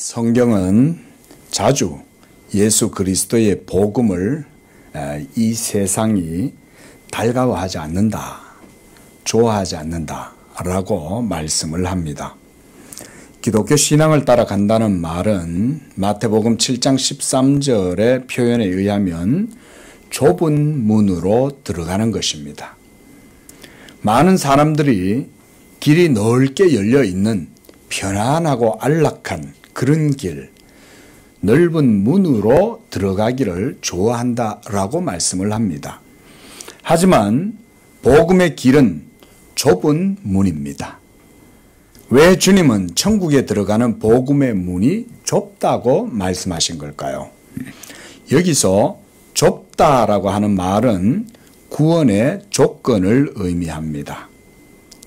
성경은 자주 예수 그리스도의 복음을 이 세상이 달가워하지 않는다, 좋아하지 않는다라고 말씀을 합니다. 기독교 신앙을 따라간다는 말은 마태복음 7장 13절의 표현에 의하면 좁은 문으로 들어가는 것입니다. 많은 사람들이 길이 넓게 열려 있는 편안하고 안락한 그런 길, 넓은 문으로 들어가기를 좋아한다라고 말씀을 합니다. 하지만 복음의 길은 좁은 문입니다. 왜 주님은 천국에 들어가는 복음의 문이 좁다고 말씀하신 걸까요? 여기서 좁다라고 하는 말은 구원의 조건을 의미합니다.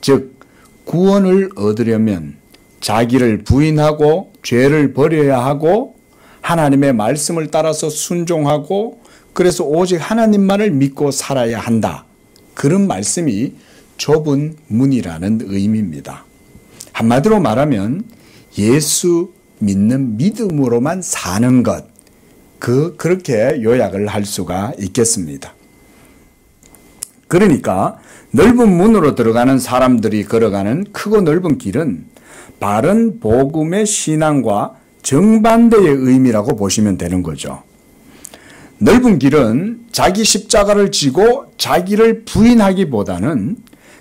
즉, 구원을 얻으려면 자기를 부인하고 죄를 버려야 하고 하나님의 말씀을 따라서 순종하고 그래서 오직 하나님만을 믿고 살아야 한다. 그런 말씀이 좁은 문이라는 의미입니다. 한마디로 말하면 예수 믿는 믿음으로만 사는 것, 그렇게 요약을 할 수가 있겠습니다. 그러니까 넓은 문으로 들어가는 사람들이 걸어가는 크고 넓은 길은 바른 복음의 신앙과 정반대의 의미라고 보시면 되는 거죠. 넓은 길은 자기 십자가를 지고 자기를 부인하기보다는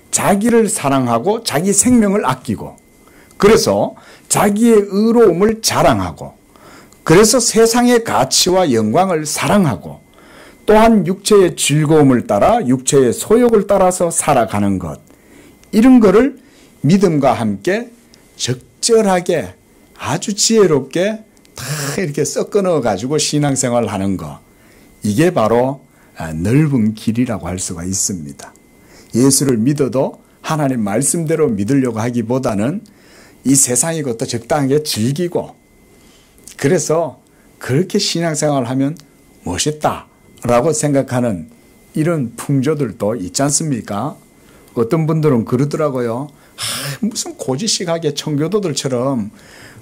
자기를 사랑하고 자기 생명을 아끼고 그래서 자기의 의로움을 자랑하고 그래서 세상의 가치와 영광을 사랑하고 또한 육체의 즐거움을 따라 육체의 소욕을 따라서 살아가는 것, 이런 거를 믿음과 함께 적절하게 아주 지혜롭게 다 이렇게 섞어 넣어 가지고 신앙생활을 하는 거, 이게 바로 넓은 길이라고 할 수가 있습니다. 예수를 믿어도 하나님 말씀대로 믿으려고 하기보다는 이 세상의 것도 적당하게 즐기고 그래서 그렇게 신앙생활을 하면 멋있다 라고 생각하는 이런 풍조들도 있지 않습니까? 어떤 분들은 그러더라고요. 무슨 고지식하게 청교도들처럼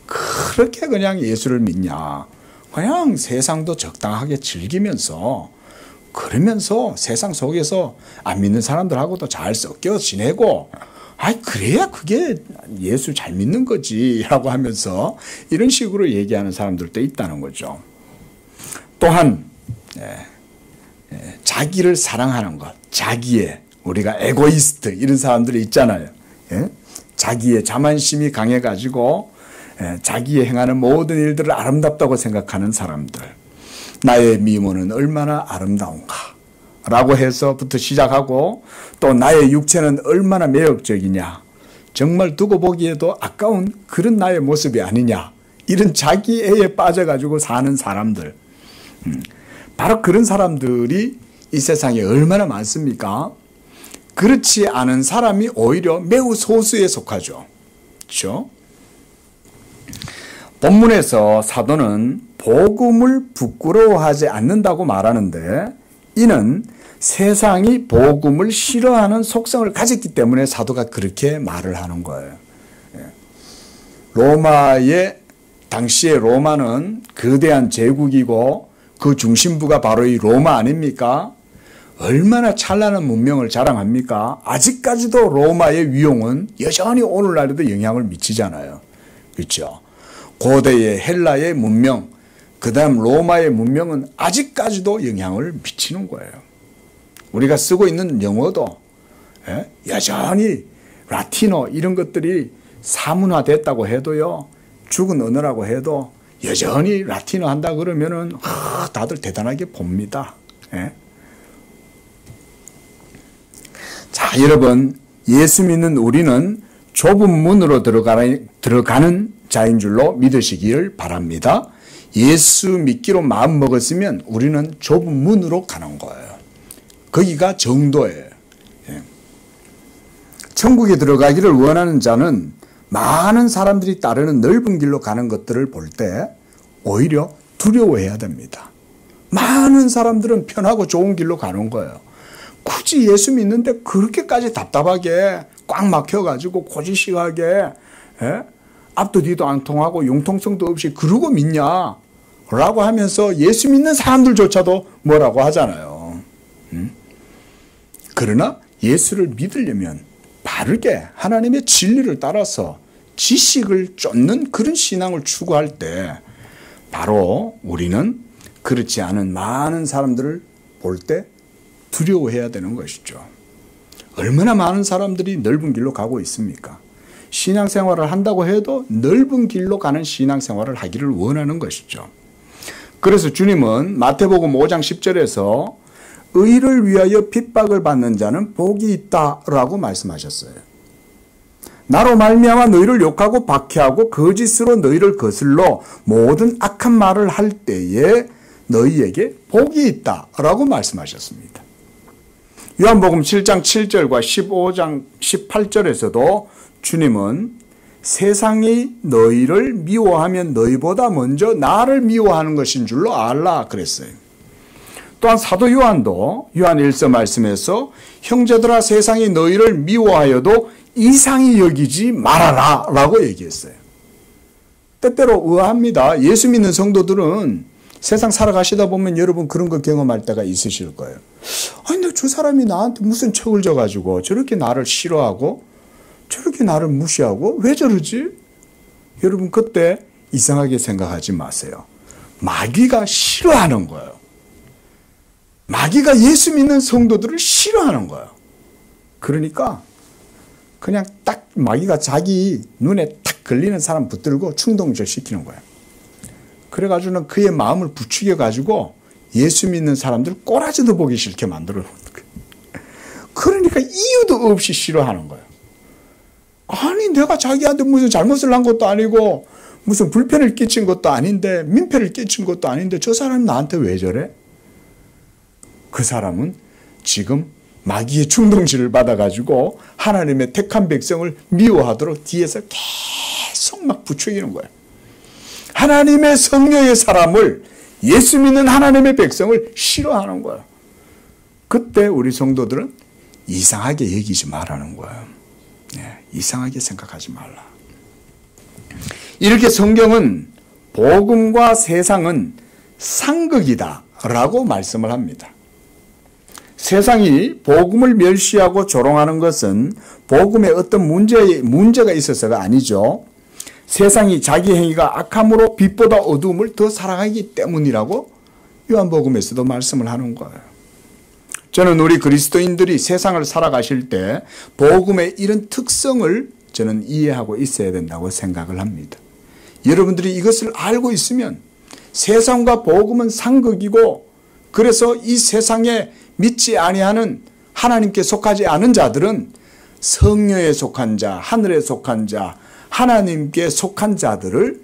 그렇게 그냥 예수를 믿냐. 그냥 세상도 적당하게 즐기면서 그러면서 세상 속에서 안 믿는 사람들하고도 잘 섞여 지내고 그래야 그게 예수 잘 믿는 거지 라고 하면서 이런 식으로 얘기하는 사람들도 있다는 거죠. 또한 자기를 사랑하는 것, 자기의, 우리가 에고이스트 이런 사람들이 있잖아요. 자기의 자만심이 강해가지고 자기의 행하는 모든 일들을 아름답다고 생각하는 사람들, 나의 미모는 얼마나 아름다운가 라고 해서부터 시작하고 또 나의 육체는 얼마나 매력적이냐, 정말 두고 보기에도 아까운 그런 나의 모습이 아니냐, 이런 자기애에 빠져가지고 사는 사람들, 바로 그런 사람들이 이 세상에 얼마나 많습니까? 그렇지 않은 사람이 오히려 매우 소수에 속하죠. 그렇죠? 본문에서 사도는 복음을 부끄러워하지 않는다고 말하는데 이는 세상이 복음을 싫어하는 속성을 가졌기 때문에 사도가 그렇게 말을 하는 거예요. 당시의 로마는 거대한 제국이고 그 중심부가 바로 이 로마 아닙니까? 얼마나 찬란한 문명을 자랑합니까? 아직까지도 로마의 위용은 여전히 오늘날에도 영향을 미치잖아요. 그렇죠? 고대의 헬라의 문명, 그 다음 로마의 문명은 아직까지도 영향을 미치는 거예요. 우리가 쓰고 있는 영어도 여전히 라틴어 이런 것들이 사문화됐다고 해도요, 죽은 언어라고 해도 여전히 라틴어 한다 그러면은 다들 대단하게 봅니다. 자, 여러분, 예수 믿는 우리는 좁은 문으로 들어가는 자인 줄로 믿으시기를 바랍니다. 예수 믿기로 마음 먹었으면 우리는 좁은 문으로 가는 거예요. 거기가 정도예요. 천국에 들어가기를 원하는 자는 많은 사람들이 따르는 넓은 길로 가는 것들을 볼 때 오히려 두려워해야 됩니다. 많은 사람들은 편하고 좋은 길로 가는 거예요. 굳이 예수 믿는데 그렇게까지 답답하게 꽉 막혀가지고 고지식하게 앞도 뒤도 안 통하고 융통성도 없이 그러고 믿냐? 라고 하면서 예수 믿는 사람들조차도 뭐라고 하잖아요. 그러나 예수를 믿으려면 바르게 하나님의 진리를 따라서 지식을 쫓는 그런 신앙을 추구할 때 바로 우리는 그렇지 않은 많은 사람들을 볼 때 두려워해야 되는 것이죠. 얼마나 많은 사람들이 넓은 길로 가고 있습니까? 신앙생활을 한다고 해도 넓은 길로 가는 신앙생활을 하기를 원하는 것이죠. 그래서 주님은 마태복음 5장 10절에서 의를 위하여 핍박을 받는 자는 복이 있다라고 말씀하셨어요. 나로 말미암아 너희를 욕하고 박해하고 거짓으로 너희를 거슬러 모든 악한 말을 할 때에 너희에게 복이 있다라고 말씀하셨습니다. 요한복음 7장 7절과 15장 18절에서도 주님은 세상이 너희를 미워하면 너희보다 먼저 나를 미워하는 것인 줄로 알라 그랬어요. 또한 사도 요한도 요한 1서 말씀에서 형제들아 세상이 너희를 미워하여도 이상히 여기지 말아라 라고 얘기했어요. 때때로 의아합니다. 예수 믿는 성도들은 세상 살아가시다 보면 여러분 그런 거 경험할 때가 있으실 거예요. 아니 근데 저 사람이 나한테 무슨 척을 져가지고 저렇게 나를 싫어하고 저렇게 나를 무시하고 왜 저러지? 여러분 그때 이상하게 생각하지 마세요. 마귀가 싫어하는 거예요. 마귀가 예수 믿는 성도들을 싫어하는 거예요. 그러니까 그냥 딱 마귀가 자기 눈에 탁 걸리는 사람 붙들고 충동적 시키는 거예요. 그래가지고는 그의 마음을 부추겨가지고 예수 믿는 사람들 꼬라지도 보기 싫게 만들어 놓는 거예요. 그러니까 이유도 없이 싫어하는 거예요. 아니 내가 자기한테 무슨 잘못을 한 것도 아니고 무슨 불편을 끼친 것도 아닌데 민폐를 끼친 것도 아닌데 저 사람이 나한테 왜 저래? 그 사람은 지금 마귀의 충동질을 받아가지고 하나님의 택한 백성을 미워하도록 뒤에서 계속 막 부추기는 거예요. 하나님의 성령의 사람을 예수 믿는 하나님의 백성을 싫어하는 거예요. 그때 우리 성도들은 이상하게 여기지 말라는 거예요. 이상하게 생각하지 말라. 이렇게 성경은 복음과 세상은 상극이다 라고 말씀을 합니다. 세상이 복음을 멸시하고 조롱하는 것은 복음에 어떤 문제가 있어서가 아니죠. 세상이 자기 행위가 악함으로 빛보다 어두움을 더 사랑하기 때문이라고 요한복음에서도 말씀을 하는 거예요. 저는 우리 그리스도인들이 세상을 살아가실 때 복음의 이런 특성을 저는 이해하고 있어야 된다고 생각을 합니다. 여러분들이 이것을 알고 있으면 세상과 복음은 상극이고 그래서 이 세상에 믿지 아니하는 하나님께 속하지 않은 자들은 성녀에 속한 자, 하늘에 속한 자, 하나님께 속한 자들을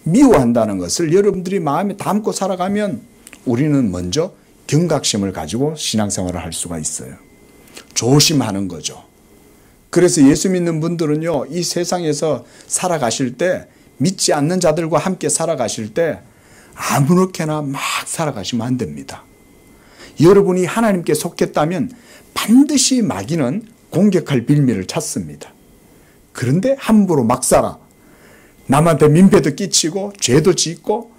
미워한다는 것을 여러분들이 마음에 담고 살아가면 우리는 먼저 경각심을 가지고 신앙생활을 할 수가 있어요. 조심하는 거죠. 그래서 예수 믿는 분들은요, 이 세상에서 살아가실 때 믿지 않는 자들과 함께 살아가실 때 아무렇게나 막 살아가시면 안 됩니다. 여러분이 하나님께 속했다면 반드시 마귀는 공격할 빌미를 찾습니다. 그런데 함부로 막 살아. 남한테 민폐도 끼치고 죄도 짓고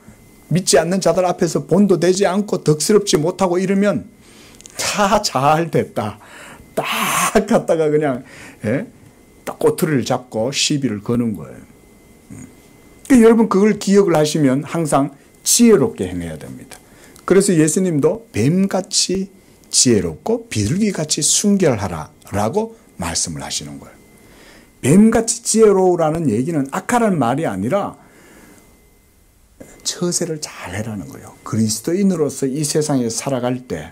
믿지 않는 자들 앞에서 본도 되지 않고 덕스럽지 못하고 이러면 다 잘 됐다. 딱 갔다가 그냥 딱 꼬투리를 잡고 시비를 거는 거예요. 그러니까 여러분 그걸 기억을 하시면 항상 지혜롭게 행해야 됩니다. 그래서 예수님도 뱀같이 지혜롭고 비둘기같이 순결하라 라고 말씀을 하시는 거예요. 뱀같이 지혜로우라는 얘기는 악하라는 말이 아니라 처세를 잘 해라는 거예요. 그리스도인으로서 이 세상에 살아갈 때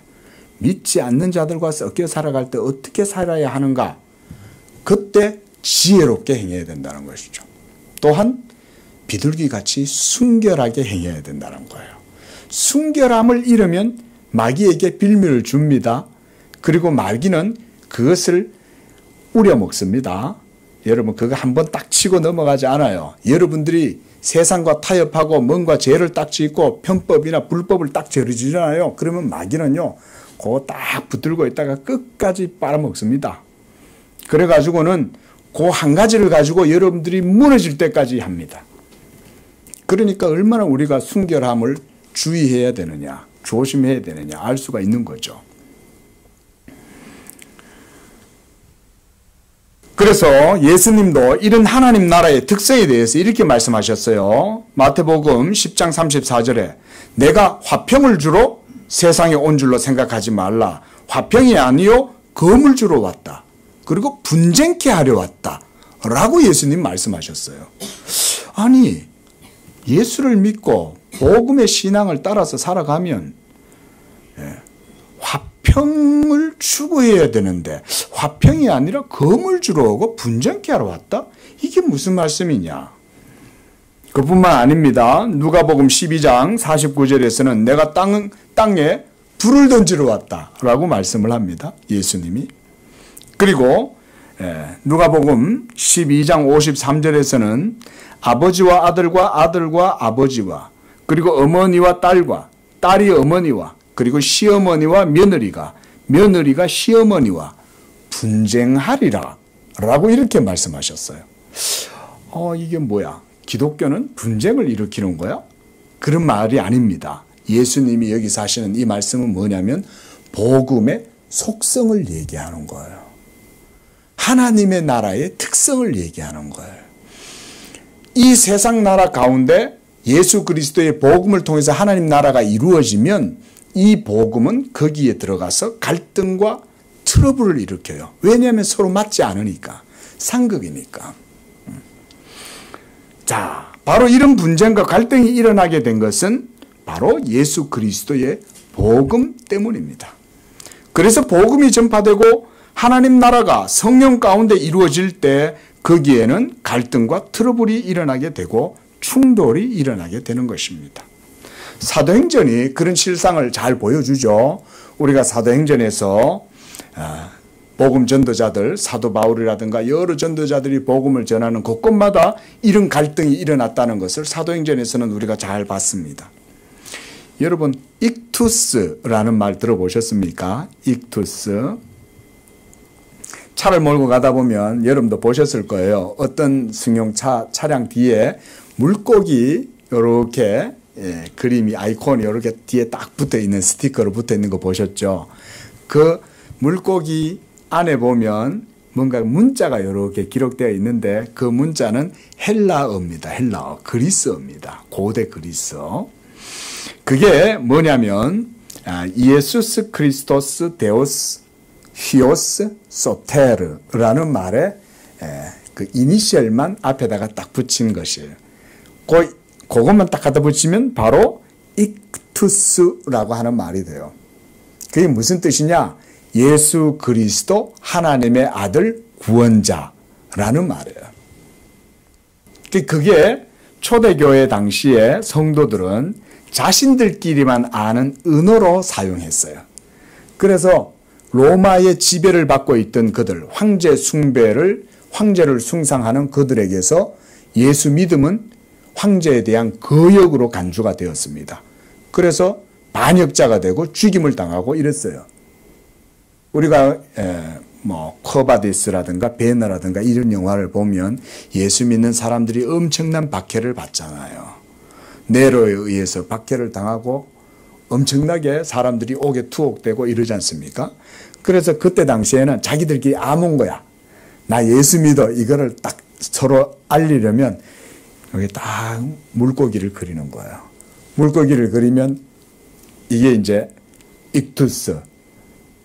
믿지 않는 자들과 섞여 살아갈 때 어떻게 살아야 하는가? 그때 지혜롭게 행해야 된다는 것이죠. 또한 비둘기같이 순결하게 행해야 된다는 거예요. 순결함을 잃으면 마귀에게 빌미를 줍니다. 그리고 마귀는 그것을 우려먹습니다. 여러분 그거 한번 딱 치고 넘어가지 않아요. 여러분들이 세상과 타협하고 뭔가 죄를 딱 짓고 편법이나 불법을 딱 저지르잖아요. 그러면 마귀는요, 그거 딱 붙들고 있다가 끝까지 빨아먹습니다. 그래가지고는 그 한 가지를 가지고 여러분들이 무너질 때까지 합니다. 그러니까 얼마나 우리가 순결함을 주의해야 되느냐, 조심해야 되느냐 알 수가 있는 거죠. 그래서 예수님도 이런 하나님 나라의 특성에 대해서 이렇게 말씀하셨어요. 마태복음 10장 34절에 내가 화평을 주러 세상에 온 줄로 생각하지 말라. 화평이 아니요 검을 주러 왔다. 그리고 분쟁케 하려 왔다. 라고 예수님 말씀하셨어요. 아니 예수를 믿고 복음의 신앙을 따라서 살아가면 화평을 추구해야 되는데 화평이 아니라 검을 주러 오고 분쟁케 하러 왔다? 이게 무슨 말씀이냐? 그뿐만 아닙니다. 누가복음 12장 49절에서는 내가 땅에 불을 던지러 왔다 라고 말씀을 합니다. 예수님이. 그리고 누가복음 12장 53절에서는 아버지와 아들과 아들과 아버지와 그리고 어머니와 딸과 딸이 어머니와 그리고 시어머니와 며느리가 며느리가 시어머니와 분쟁하리라 라고 이렇게 말씀하셨어요. 이게 뭐야? 기독교는 분쟁을 일으키는 거야? 그런 말이 아닙니다. 예수님이 여기서 하시는 이 말씀은 뭐냐면 복음의 속성을 얘기하는 거예요. 하나님의 나라의 특성을 얘기하는 거예요. 이 세상 나라 가운데 예수 그리스도의 복음을 통해서 하나님 나라가 이루어지면 이 복음은 거기에 들어가서 갈등과 트러블을 일으켜요. 왜냐하면 서로 맞지 않으니까. 상극이니까. 자, 바로 이런 분쟁과 갈등이 일어나게 된 것은 바로 예수 그리스도의 복음 때문입니다. 그래서 복음이 전파되고 하나님 나라가 성령 가운데 이루어질 때 거기에는 갈등과 트러블이 일어나게 되고 충돌이 일어나게 되는 것입니다. 사도행전이 그런 실상을 잘 보여주죠. 우리가 사도행전에서 복음 전도자들, 사도 바울이라든가 여러 전도자들이 복음을 전하는 곳곳마다 이런 갈등이 일어났다는 것을 사도행전에서는 우리가 잘 봤습니다. 여러분, 익투스라는 말 들어보셨습니까? 익투스. 차를 몰고 가다 보면 여러분도 보셨을 거예요. 어떤 승용차 차량 뒤에 물고기 이렇게 그림이 아이콘이 이렇게 뒤에 딱 붙어 있는 스티커로 붙어 있는 거 보셨죠? 그 물고기 안에 보면 뭔가 문자가 이렇게 기록되어 있는데 그 문자는 헬라어입니다. 헬라어, 그리스어입니다. 고대 그리스어. 그게 뭐냐면 이에수스 크리스토스 데오스 히오스 소테르라는 말에 그 이니셜만 앞에다가 딱 붙인 것이에요. 그것만 딱 갖다 붙이면 바로 익투스라고 하는 말이 돼요. 그게 무슨 뜻이냐? 예수 그리스도 하나님의 아들 구원자라는 말이에요. 그게 초대교회 당시에 성도들은 자신들끼리만 아는 은어로 사용했어요. 그래서 로마의 지배를 받고 있던 그들, 황제를 숭상하는 그들에게서 예수 믿음은 황제에 대한 거역으로 간주가 되었습니다. 그래서 반역자가 되고 죽임을 당하고 이랬어요. 우리가 커바디스라든가 베너라든가 이런 영화를 보면 예수 믿는 사람들이 엄청난 박해를 받잖아요. 네로에 의해서 박해를 당하고 엄청나게 사람들이 옥에 투옥되고 이러지 않습니까? 그래서 그때 당시에는 자기들끼리 아문 거야. 나 예수 믿어. 이거를 딱 서로 알리려면 여기 딱 물고기를 그리는 거예요. 물고기를 그리면 이게 이제 익투스.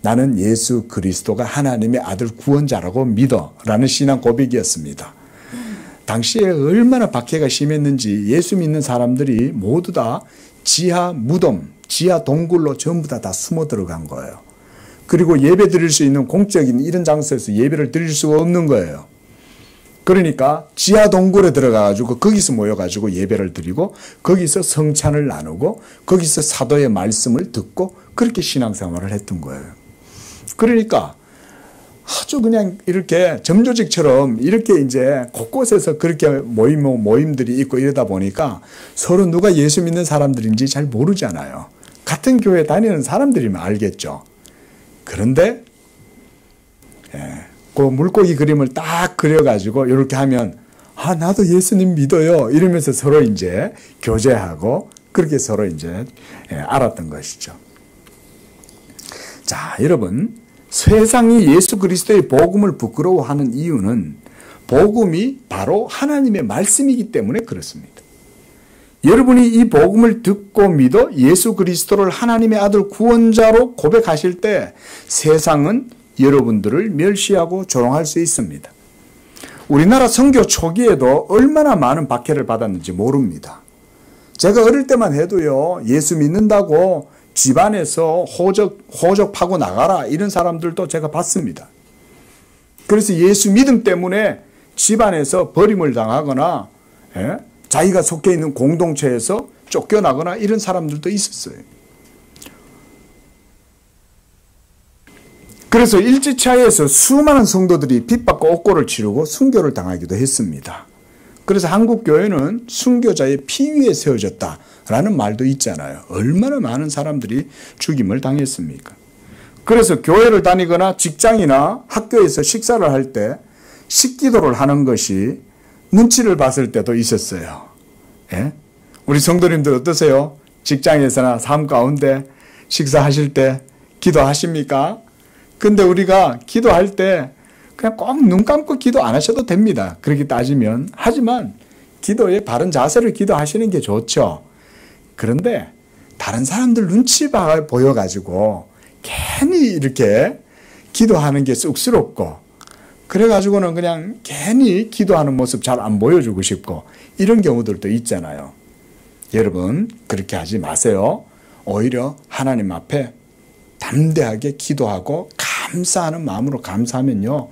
나는 예수 그리스도가 하나님의 아들 구원자라고 믿어. 라는 신앙 고백이었습니다. 당시에 얼마나 박해가 심했는지 예수 믿는 사람들이 모두 다 지하 무덤, 지하 동굴로 전부 다 숨어 들어간 거예요. 그리고 예배 드릴 수 있는 공적인 이런 장소에서 예배를 드릴 수가 없는 거예요. 그러니까 지하 동굴에 들어가가지고 거기서 모여가지고 예배를 드리고 거기서 성찬을 나누고 거기서 사도의 말씀을 듣고 그렇게 신앙생활을 했던 거예요. 그러니까 아주 그냥 이렇게 점조직처럼 이렇게 이제 곳곳에서 그렇게 모임들이 있고 이러다 보니까 서로 누가 예수 믿는 사람들인지 잘 모르잖아요. 같은 교회 다니는 사람들이면 알겠죠. 그런데 그 물고기 그림을 딱 그래가지고 이렇게 하면 나도 예수님 믿어요 이러면서 서로 이제 교제하고 그렇게 서로 이제 알았던 것이죠. 자, 여러분, 세상이 예수 그리스도의 복음을 부끄러워하는 이유는 복음이 바로 하나님의 말씀이기 때문에 그렇습니다. 여러분이 이 복음을 듣고 믿어 예수 그리스도를 하나님의 아들 구원자로 고백하실 때 세상은 여러분들을 멸시하고 조롱할 수 있습니다. 우리나라 선교 초기에도 얼마나 많은 박해를 받았는지 모릅니다. 제가 어릴 때만 해도요, 예수 믿는다고 집안에서 호적 파고 나가라 이런 사람들도 제가 봤습니다. 그래서 예수 믿음 때문에 집안에서 버림을 당하거나 자기가 속해 있는 공동체에서 쫓겨나거나 이런 사람들도 있었어요. 그래서 일제차에서 수많은 성도들이 핍박과 옥고를 치르고 순교를 당하기도 했습니다. 그래서 한국교회는 순교자의 피 위에 세워졌다라는 말도 있잖아요. 얼마나 많은 사람들이 죽임을 당했습니까? 그래서 교회를 다니거나 직장이나 학교에서 식사를 할 때 식기도를 하는 것이 눈치를 봤을 때도 있었어요. 예? 우리 성도님들 어떠세요? 직장에서나 삶 가운데 식사하실 때 기도하십니까? 근데 우리가 기도할 때 그냥 꼭 눈 감고 기도 안 하셔도 됩니다. 그렇게 따지면. 하지만 기도의 바른 자세를 기도하시는 게 좋죠. 그런데 다른 사람들 눈치 보여가지고 괜히 이렇게 기도하는 게 쑥스럽고 그래가지고는 그냥 괜히 기도하는 모습 잘 안 보여주고 싶고 이런 경우들도 있잖아요. 여러분, 그렇게 하지 마세요. 오히려 하나님 앞에 담대하게 기도하고 감사하는 마음으로 감사하면요,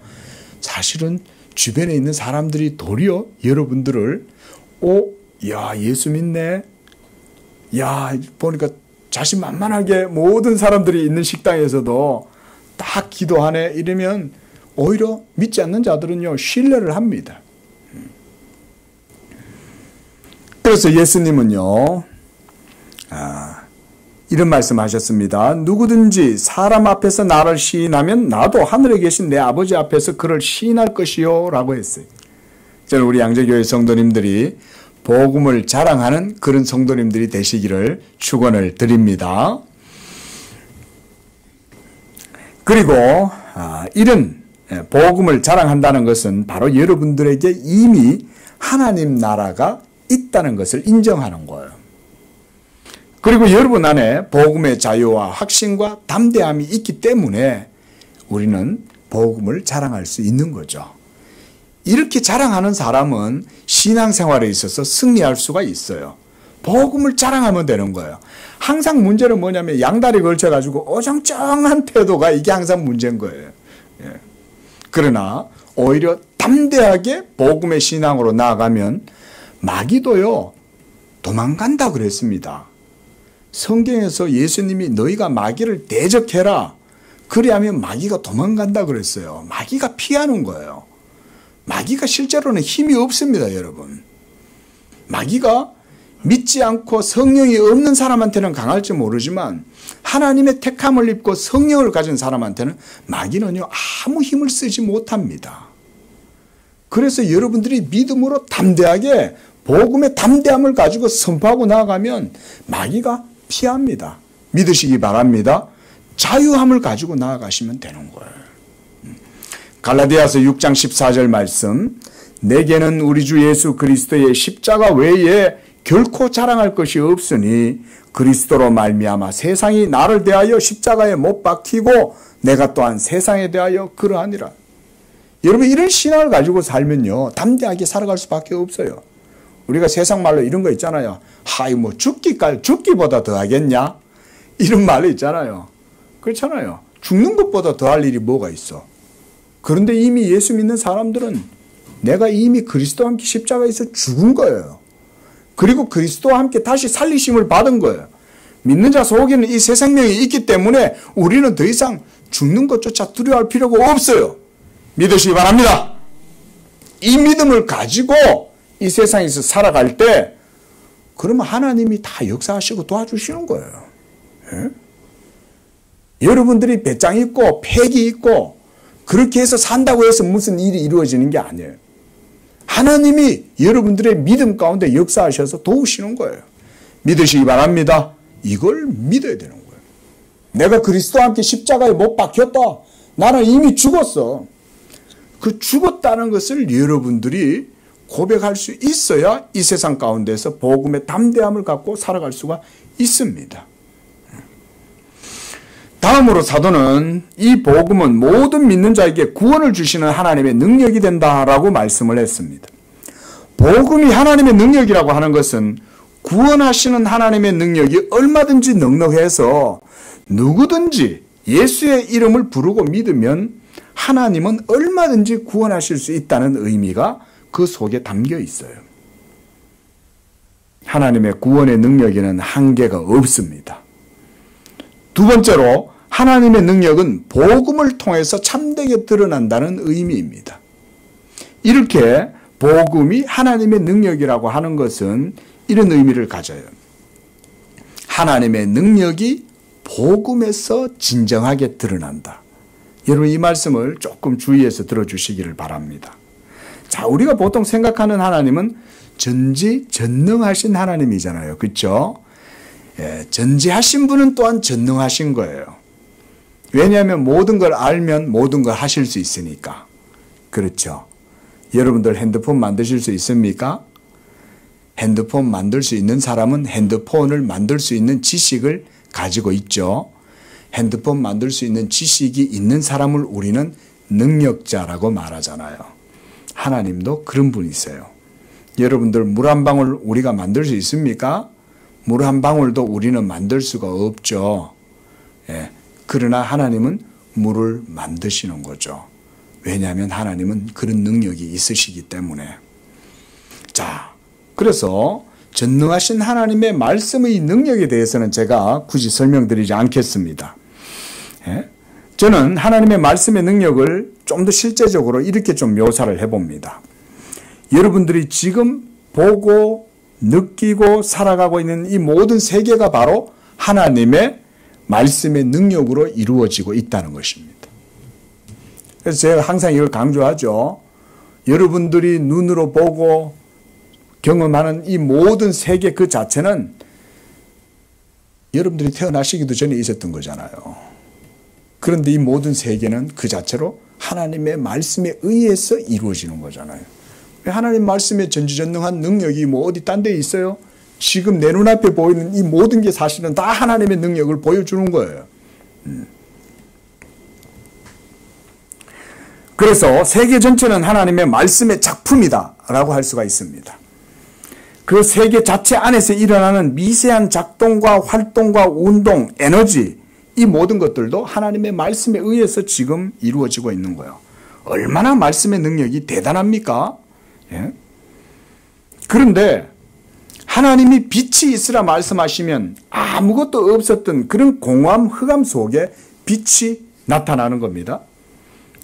사실은 주변에 있는 사람들이 도리어 여러분들을 야, 예수 믿네, 야, 보니까 자신만만하게 모든 사람들이 있는 식당에서도 딱 기도하네 이러면 오히려 믿지 않는 자들은요, 신뢰를 합니다. 그래서 예수님은요, 이런 말씀하셨습니다. 누구든지 사람 앞에서 나를 시인하면 나도 하늘에 계신 내 아버지 앞에서 그를 시인할 것이요 라고 했어요. 저는 우리 양재교회 성도님들이 복음을 자랑하는 그런 성도님들이 되시기를 축원을 드립니다. 그리고 이런 복음을 자랑한다는 것은 바로 여러분들에게 이미 하나님 나라가 있다는 것을 인정하는 거예요. 그리고 여러분 안에 복음의 자유와 확신과 담대함이 있기 때문에 우리는 복음을 자랑할 수 있는 거죠. 이렇게 자랑하는 사람은 신앙생활에 있어서 승리할 수가 있어요. 복음을 자랑하면 되는 거예요. 항상 문제는 뭐냐면 양다리 걸쳐가지고 어정쩡한 태도가 이게 항상 문제인 거예요. 그러나 오히려 담대하게 복음의 신앙으로 나아가면 마귀도요, 도망간다 그랬습니다. 성경에서 예수님이 너희가 마귀를 대적해라. 그래야면 마귀가 도망간다 그랬어요. 마귀가 피하는 거예요. 마귀가 실제로는 힘이 없습니다, 여러분. 마귀가 믿지 않고 성령이 없는 사람한테는 강할지 모르지만 하나님의 택함을 입고 성령을 가진 사람한테는 마귀는요, 아무 힘을 쓰지 못합니다. 그래서 여러분들이 믿음으로 담대하게 복음의 담대함을 가지고 선포하고 나아가면 마귀가 피합니다. 믿으시기 바랍니다. 자유함을 가지고 나아가시면 되는 거예요. 갈라디아서 6장 14절 말씀, 내게는 우리 주 예수 그리스도의 십자가 외에 결코 자랑할 것이 없으니 그리스도로 말미암아 세상이 나를 대하여 십자가에 못 박히고 내가 또한 세상에 대하여 그러하니라. 여러분, 이런 신앙을 가지고 살면요, 담대하게 살아갈 수밖에 없어요. 우리가 세상 말로 이런 거 있잖아요. 하이 뭐 죽기보다 더 하겠냐? 이런 말이 있잖아요. 그렇잖아요. 죽는 것보다 더 할 일이 뭐가 있어. 그런데 이미 예수 믿는 사람들은 내가 이미 그리스도와 함께 십자가에서 죽은 거예요. 그리고 그리스도와 함께 다시 살리심을 받은 거예요. 믿는 자 속에는 이 새 생명이 있기 때문에 우리는 더 이상 죽는 것조차 두려워할 필요가 없어요. 믿으시기 바랍니다. 이 믿음을 가지고 이 세상에서 살아갈 때 그러면 하나님이 다 역사하시고 도와주시는 거예요. 예? 여러분들이 배짱 있고 패기 있고 그렇게 해서 산다고 해서 무슨 일이 이루어지는 게 아니에요. 하나님이 여러분들의 믿음 가운데 역사하셔서 도우시는 거예요. 믿으시기 바랍니다. 이걸 믿어야 되는 거예요. 내가 그리스도와 함께 십자가에 못 박혔다. 나는 이미 죽었어. 그 죽었다는 것을 여러분들이 고백할 수 있어야 이 세상 가운데서 복음의 담대함을 갖고 살아갈 수가 있습니다. 다음으로 사도는 이 복음은 모든 믿는 자에게 구원을 주시는 하나님의 능력이 된다라고 말씀을 했습니다. 복음이 하나님의 능력이라고 하는 것은 구원하시는 하나님의 능력이 얼마든지 넉넉해서 누구든지 예수의 이름을 부르고 믿으면 하나님은 얼마든지 구원하실 수 있다는 의미가 그 속에 담겨 있어요. 하나님의 구원의 능력에는 한계가 없습니다. 두 번째로 하나님의 능력은 복음을 통해서 참되게 드러난다는 의미입니다. 이렇게 복음이 하나님의 능력이라고 하는 것은 이런 의미를 가져요. 하나님의 능력이 복음에서 진정하게 드러난다. 여러분 이 말씀을 조금 주의해서 들어주시기를 바랍니다. 자, 우리가 보통 생각하는 하나님은 전지전능하신 하나님이잖아요. 그렇죠? 예, 전지하신 분은 또한 전능하신 거예요. 왜냐하면 모든 걸 알면 모든 걸 하실 수 있으니까. 그렇죠? 여러분들 핸드폰 만드실 수 있습니까? 핸드폰 만들 수 있는 사람은 핸드폰을 만들 수 있는 지식을 가지고 있죠. 핸드폰 만들 수 있는 지식이 있는 사람을 우리는 능력자라고 말하잖아요. 하나님도 그런 분이세요. 여러분들 물 한 방울 우리가 만들 수 있습니까? 물 한 방울도 우리는 만들 수가 없죠. 예. 그러나 하나님은 물을 만드시는 거죠. 왜냐하면 하나님은 그런 능력이 있으시기 때문에. 자, 그래서 전능하신 하나님의 말씀의 능력에 대해서는 제가 굳이 설명드리지 않겠습니다. 예? 저는 하나님의 말씀의 능력을 좀 더 실제적으로 이렇게 좀 묘사를 해봅니다. 여러분들이 지금 보고 느끼고 살아가고 있는 이 모든 세계가 바로 하나님의 말씀의 능력으로 이루어지고 있다는 것입니다. 그래서 제가 항상 이걸 강조하죠. 여러분들이 눈으로 보고 경험하는 이 모든 세계 그 자체는 여러분들이 태어나시기도 전에 있었던 거잖아요. 그런데 이 모든 세계는 그 자체로 하나님의 말씀에 의해서 이루어지는 거잖아요. 하나님 말씀의 전지전능한 능력이 뭐 어디 딴 데 있어요? 지금 내 눈앞에 보이는 이 모든 게 사실은 다 하나님의 능력을 보여주는 거예요. 그래서 세계 전체는 하나님의 말씀의 작품이다라고 할 수가 있습니다. 그 세계 자체 안에서 일어나는 미세한 작동과 활동과 운동, 에너지 이 모든 것들도 하나님의 말씀에 의해서 지금 이루어지고 있는 거예요. 얼마나 말씀의 능력이 대단합니까? 예? 그런데 하나님이 빛이 있으라 말씀하시면 아무것도 없었던 그런 공허함, 흑암 속에 빛이 나타나는 겁니다.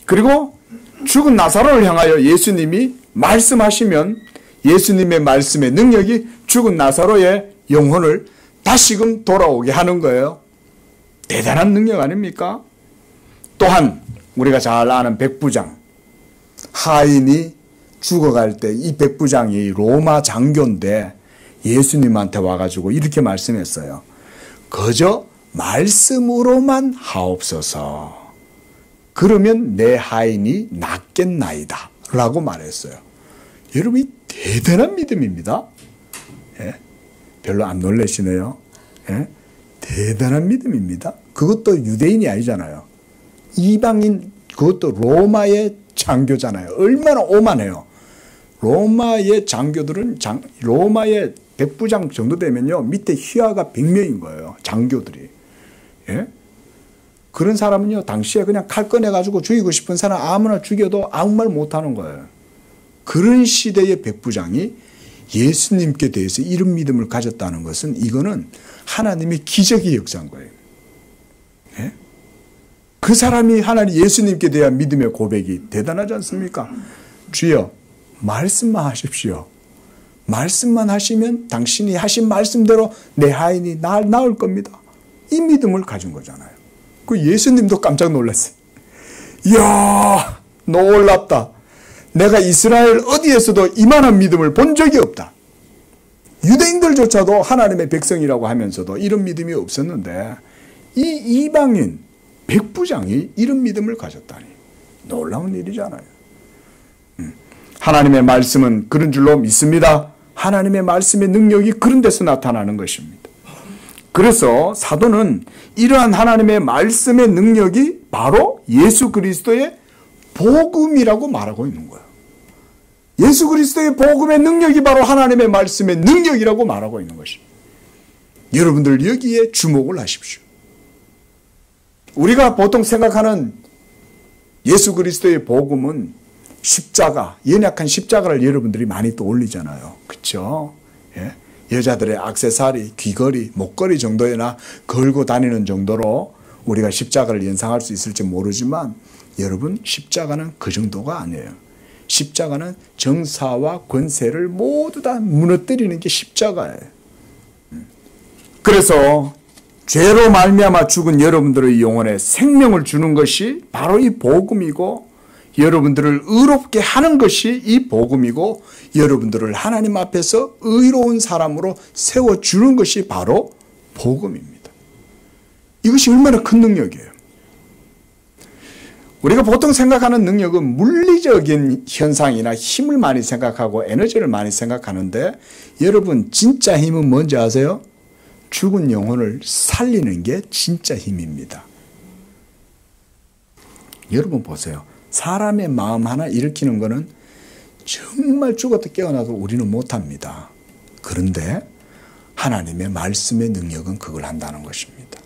그리고 죽은 나사로를 향하여 예수님이 말씀하시면 예수님의 말씀의 능력이 죽은 나사로의 영혼을 다시금 돌아오게 하는 거예요. 대단한 능력 아닙니까? 또한 우리가 잘 아는 백부장, 하인이 죽어갈 때 이 백부장이 로마 장교인데 예수님한테 와가지고 이렇게 말씀했어요. 거저 말씀으로만 하옵소서. 그러면 내 하인이 낫겠나이다 라고 말했어요. 여러분 이 대단한 믿음입니다. 예? 별로 안 놀라시네요. 예? 대단한 믿음입니다. 그것도 유대인이 아니잖아요. 이방인, 그것도 로마의 장교잖아요. 얼마나 오만해요. 로마의 장교들은 로마의 백부장 정도 되면요 밑에 휘하가 100명인 거예요. 장교들이. 예? 그런 사람은요 당시에 그냥 칼 꺼내가지고 죽이고 싶은 사람 아무나 죽여도 아무 말 못하는 거예요. 그런 시대의 백부장이 예수님께 대해서 이런 믿음을 가졌다는 것은 이거는 하나님의 기적의 역사인 거예요. 예? 그 사람이 하나님 예수님께 대한 믿음의 고백이 대단하지 않습니까? 주여 말씀만 하십시오. 말씀만 하시면 당신이 하신 말씀대로 내 하인이 나을 겁니다. 이 믿음을 가진 거잖아요. 그 예수님도 깜짝 놀랐어요. 이야, 놀랍다. 내가 이스라엘 어디에서도 이만한 믿음을 본 적이 없다. 유대인들조차도 하나님의 백성이라고 하면서도 이런 믿음이 없었는데 이 이방인 백부장이 이런 믿음을 가졌다니 놀라운 일이잖아요. 하나님의 말씀은 그런 줄로 믿습니다. 하나님의 말씀의 능력이 그런 데서 나타나는 것입니다. 그래서 사도는 이러한 하나님의 말씀의 능력이 바로 예수 그리스도의 복음이라고 말하고 있는 거예요. 예수 그리스도의 복음의 능력이 바로 하나님의 말씀의 능력이라고 말하고 있는 것입니다. 여러분들 여기에 주목을 하십시오. 우리가 보통 생각하는 예수 그리스도의 복음은 십자가, 연약한 십자가를 여러분들이 많이 또 올리잖아요. 그렇죠? 예? 여자들의 액세서리, 귀걸이, 목걸이 정도에나 걸고 다니는 정도로 우리가 십자가를 연상할 수 있을지 모르지만 여러분, 십자가는 그 정도가 아니에요. 십자가는 정사와 권세를 모두 다 무너뜨리는 게 십자가예요. 그래서 죄로 말미암아 죽은 여러분들의 영혼에 생명을 주는 것이 바로 이 복음이고, 여러분들을 의롭게 하는 것이 이 복음이고, 여러분들을 하나님 앞에서 의로운 사람으로 세워주는 것이 바로 복음입니다. 이것이 얼마나 큰 능력이에요. 우리가 보통 생각하는 능력은 물리적인 현상이나 힘을 많이 생각하고 에너지를 많이 생각하는데, 여러분 진짜 힘은 뭔지 아세요? 죽은 영혼을 살리는 게 진짜 힘입니다. 여러분 보세요. 사람의 마음 하나 일으키는 거는 정말 죽었다 깨어나도 우리는 못합니다. 그런데 하나님의 말씀의 능력은 그걸 한다는 것입니다.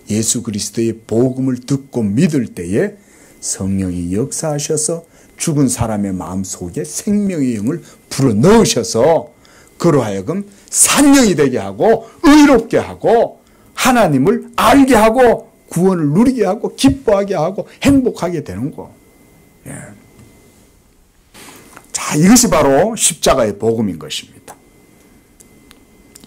예수 그리스도의 복음을 듣고 믿을 때에 성령이 역사하셔서 죽은 사람의 마음속에 생명의 영을 불어넣으셔서 그로 하여금 산영이 되게 하고 의롭게 하고 하나님을 알게 하고 구원을 누리게 하고 기뻐하게 하고 행복하게 되는 거. 예. 자, 이것이 바로 십자가의 복음인 것입니다.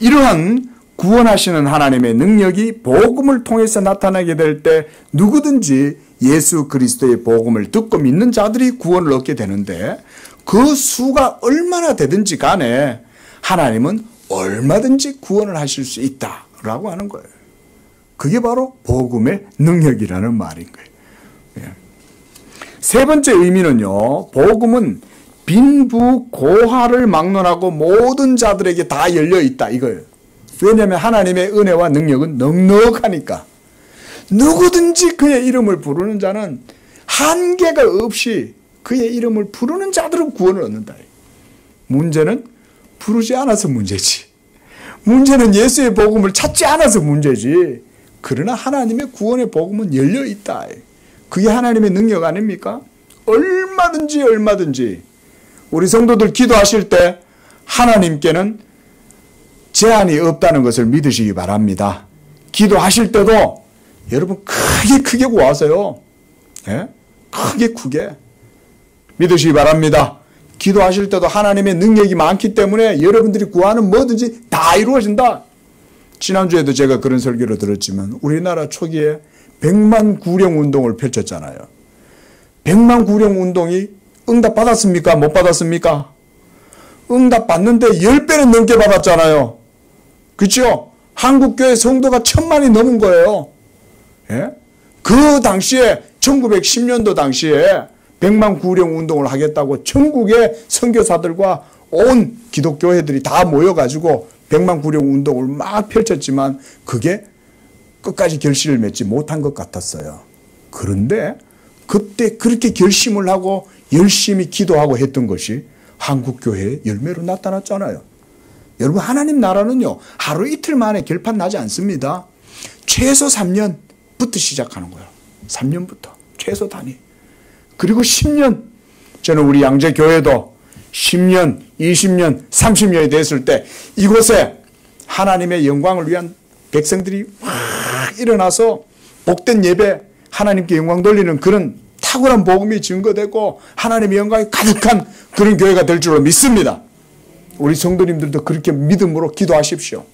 이러한 구원하시는 하나님의 능력이 복음을 통해서 나타나게 될 때 누구든지 예수 그리스도의 복음을 듣고 믿는 자들이 구원을 얻게 되는데, 그 수가 얼마나 되든지 간에 하나님은 얼마든지 구원을 하실 수 있다라고 하는 거예요. 그게 바로 복음의 능력이라는 말인 거예요. 예. 세 번째 의미는요, 복음은 빈부 고하를 막론하고 모든 자들에게 다 열려 있다 이거예요. 왜냐하면 하나님의 은혜와 능력은 넉넉하니까 누구든지 그의 이름을 부르는 자는 한계가 없이 그의 이름을 부르는 자들은 구원을 얻는다. 문제는 부르지 않아서 문제지. 문제는 예수의 복음을 찾지 않아서 문제지. 그러나 하나님의 구원의 복음은 열려 있다. 그게 하나님의 능력 아닙니까? 얼마든지 우리 성도들 기도하실 때 하나님께는 제한이 없다는 것을 믿으시기 바랍니다. 기도하실 때도 여러분 크게 구하세요. 예? 크게 믿으시기 바랍니다. 기도하실 때도 하나님의 능력이 많기 때문에 여러분들이 구하는 뭐든지 다 이루어진다. 지난주에도 제가 그런 설교를 들었지만 우리나라 초기에 100만 구령 운동을 펼쳤잖아요. 100만 구령 운동이 응답 받았습니까? 못 받았습니까? 응답 받는데 10배는 넘게 받았잖아요. 그렇죠? 한국교회 성도가 1000만이 넘은 거예요. 예? 그 당시에 1910년도 당시에 100만 구령 운동을 하겠다고 전국의 선교사들과 온 기독교회들이 다 모여가지고 100만 구령 운동을 막 펼쳤지만 그게 끝까지 결실을 맺지 못한 것 같았어요. 그런데 그때 그렇게 결심을 하고 열심히 기도하고 했던 것이 한국교회의 열매로 나타났잖아요. 여러분, 하나님 나라는요, 하루 이틀 만에 결판 나지 않습니다. 최소 3년부터 시작하는 거예요. 3년부터 최소 단위. 그리고 10년. 저는 우리 양재교회도 10년, 20년, 30년이 됐을 때 이곳에 하나님의 영광을 위한 백성들이 확 일어나서 복된 예배, 하나님께 영광 돌리는 그런 탁월한 복음이 증거되고 하나님의 영광이 가득한 그런 교회가 될 줄로 믿습니다. 우리 성도님들도 그렇게 믿음으로 기도하십시오.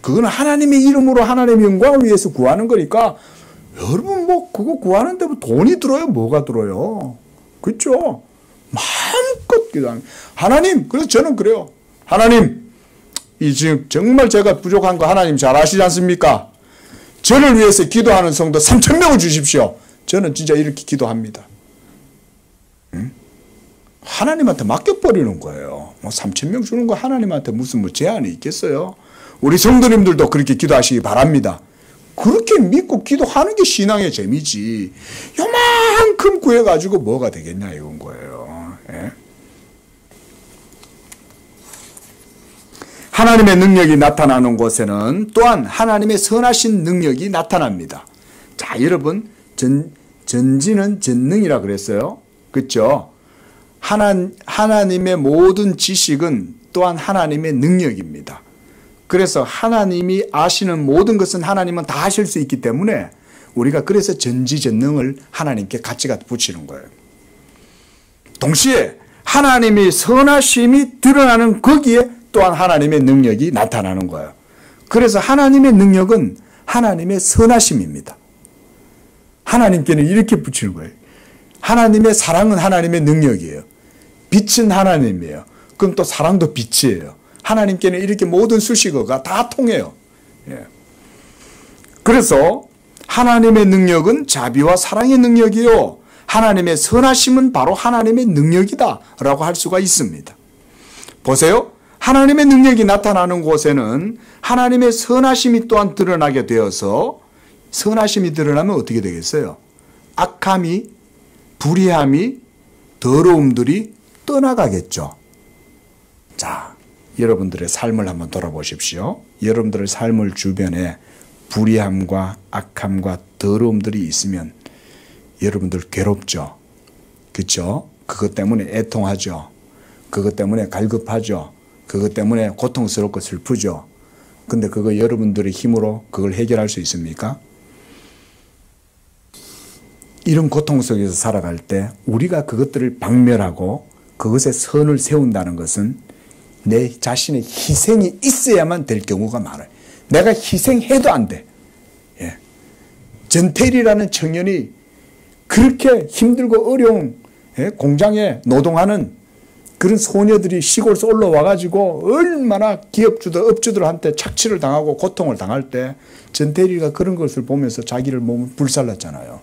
그건 하나님의 이름으로 하나님의 영광을 위해서 구하는 거니까 여러분 뭐 그거 구하는데 뭐 돈이 들어요? 뭐가 들어요? 그렇죠? 마음껏 기도합니다. 하나님, 그래서 저는 그래요. 하나님, 이 지금 정말 제가 부족한 거 하나님 잘 아시지 않습니까? 저를 위해서 기도하는 성도 3,000명을 주십시오. 저는 진짜 이렇게 기도합니다. 응? 하나님한테 맡겨버리는 거예요. 뭐 3,000명 주는 거 하나님한테 무슨 뭐 제한이 있겠어요? 우리 성도님들도 그렇게 기도하시기 바랍니다. 그렇게 믿고 기도하는 게 신앙의 재미지. 요만큼 구해가지고 뭐가 되겠냐 이건 거예요. 예? 하나님의 능력이 나타나는 곳에는 또한 하나님의 선하신 능력이 나타납니다. 자, 여러분, 전지는 전능이라 그랬어요. 그렇죠? 하나님의 모든 지식은 또한 하나님의 능력입니다. 그래서 하나님이 아시는 모든 것은 하나님은 다 하실 수 있기 때문에 우리가 그래서 전지전능을 하나님께 같이 붙이는 거예요. 동시에 하나님의 선하심이 드러나는 거기에 또한 하나님의 능력이 나타나는 거예요. 그래서 하나님의 능력은 하나님의 선하심입니다. 하나님께는 이렇게 붙이는 거예요. 하나님의 사랑은 하나님의 능력이에요. 빛은 하나님이에요. 그럼 또 사랑도 빛이에요. 하나님께는 이렇게 모든 수식어가 다 통해요. 예. 그래서 하나님의 능력은 자비와 사랑의 능력이요. 하나님의 선하심은 바로 하나님의 능력이다 라고 할 수가 있습니다. 보세요. 하나님의 능력이 나타나는 곳에는 하나님의 선하심이 또한 드러나게 되어서 선하심이 드러나면 어떻게 되겠어요? 악함이, 불의함이, 더러움들이 떠나가겠죠. 자, 여러분들의 삶을 한번 돌아보십시오. 여러분들의 삶을 주변에 불의함과 악함과 더러움들이 있으면 여러분들 괴롭죠. 그렇죠? 그것 때문에 애통하죠. 그것 때문에 갈급하죠. 그것 때문에 고통스럽고 슬프죠. 근데 그거 여러분들의 힘으로 그걸 해결할 수 있습니까? 이런 고통 속에서 살아갈 때 우리가 그것들을 박멸하고 그것에 선을 세운다는 것은 내 자신의 희생이 있어야만 될 경우가 많아요. 내가 희생해도 안 돼. 예. 전태일이라는 청년이 그렇게 힘들고 어려운 공장에 노동하는 그런 소녀들이 시골에서 올라와가지고 얼마나 업주들한테 착취를 당하고 고통을 당할 때 전태일이가 그런 것을 보면서 자기를 몸을 불살랐잖아요.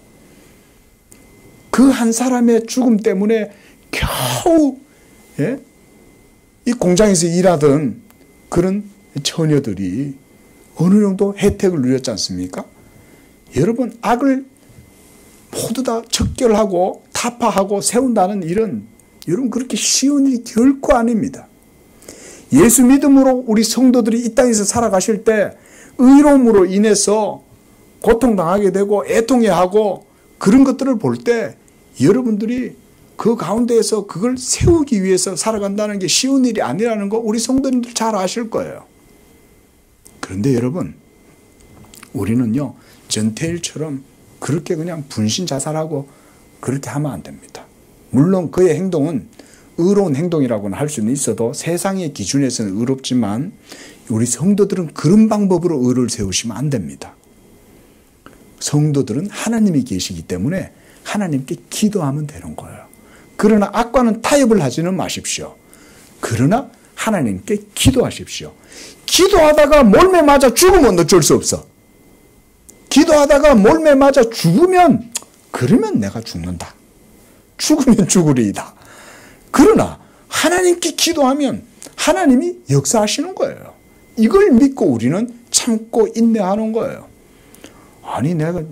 그 한 사람의 죽음 때문에 겨우 이 공장에서 일하던 그런 처녀들이 어느 정도 혜택을 누렸지 않습니까? 여러분, 악을 모두 다 척결하고 타파하고 세운다는 일은 여러분 그렇게 쉬운 일이 결코 아닙니다. 예수 믿음으로 우리 성도들이 이 땅에서 살아가실 때 의로움으로 인해서 고통당하게 되고 애통해하고 그런 것들을 볼 때 여러분들이 그 가운데에서 그걸 세우기 위해서 살아간다는 게 쉬운 일이 아니라는 거 우리 성도님들 잘 아실 거예요. 그런데 여러분, 우리는요 전태일처럼 그렇게 그냥 분신 자살하고 그렇게 하면 안 됩니다. 물론 그의 행동은 의로운 행동이라고는 할 수는 있어도 세상의 기준에서는 의롭지만 우리 성도들은 그런 방법으로 의를 세우시면 안 됩니다. 성도들은 하나님이 계시기 때문에 하나님께 기도하면 되는 거예요. 그러나 악과는 타협을 하지는 마십시오. 그러나 하나님께 기도하십시오. 기도하다가 몰매 맞아 죽으면 어쩔 수 없어. 기도하다가 몰매 맞아 죽으면 그러면 내가 죽는다. 죽으면 죽으리이다. 그러나 하나님께 기도하면 하나님이 역사하시는 거예요. 이걸 믿고 우리는 참고 인내하는 거예요. 아니 내가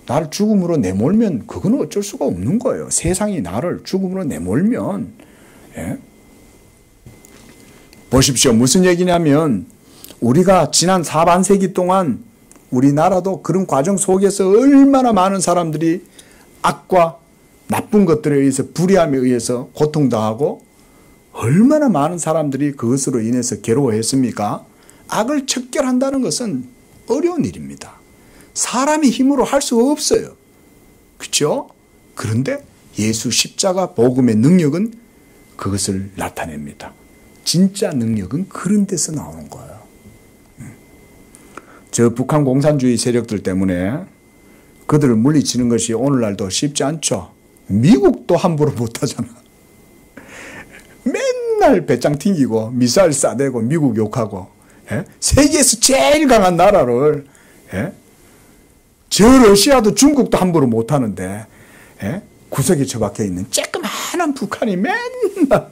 나를 죽음으로 내몰면 그건 어쩔 수가 없는 거예요. 세상이 나를 죽음으로 내몰면. 예? 보십시오. 무슨 얘기냐면 우리가 지난 사반세기 동안 우리나라도 그런 과정 속에서 얼마나 많은 사람들이 악과 나쁜 것들에 의해서 불의함에 의해서 고통당하고 얼마나 많은 사람들이 그것으로 인해서 괴로워했습니까? 악을 척결한다는 것은 어려운 일입니다. 사람이 힘으로 할 수가 없어요. 그렇죠? 그런데 예수 십자가 복음의 능력은 그것을 나타냅니다. 진짜 능력은 그런 데서 나오는 거예요. 저 북한 공산주의 세력들 때문에 그들을 물리치는 것이 오늘날도 쉽지 않죠. 미국도 함부로 못하잖아. 맨날 배짱 튕기고 미사일 쏴대고 미국 욕하고, 예? 세계에서 제일 강한 나라를, 예? 저 러시아도 중국도 함부로 못하는데, 예? 구석에 처박혀 있는 쬐끄만한 북한이 맨날,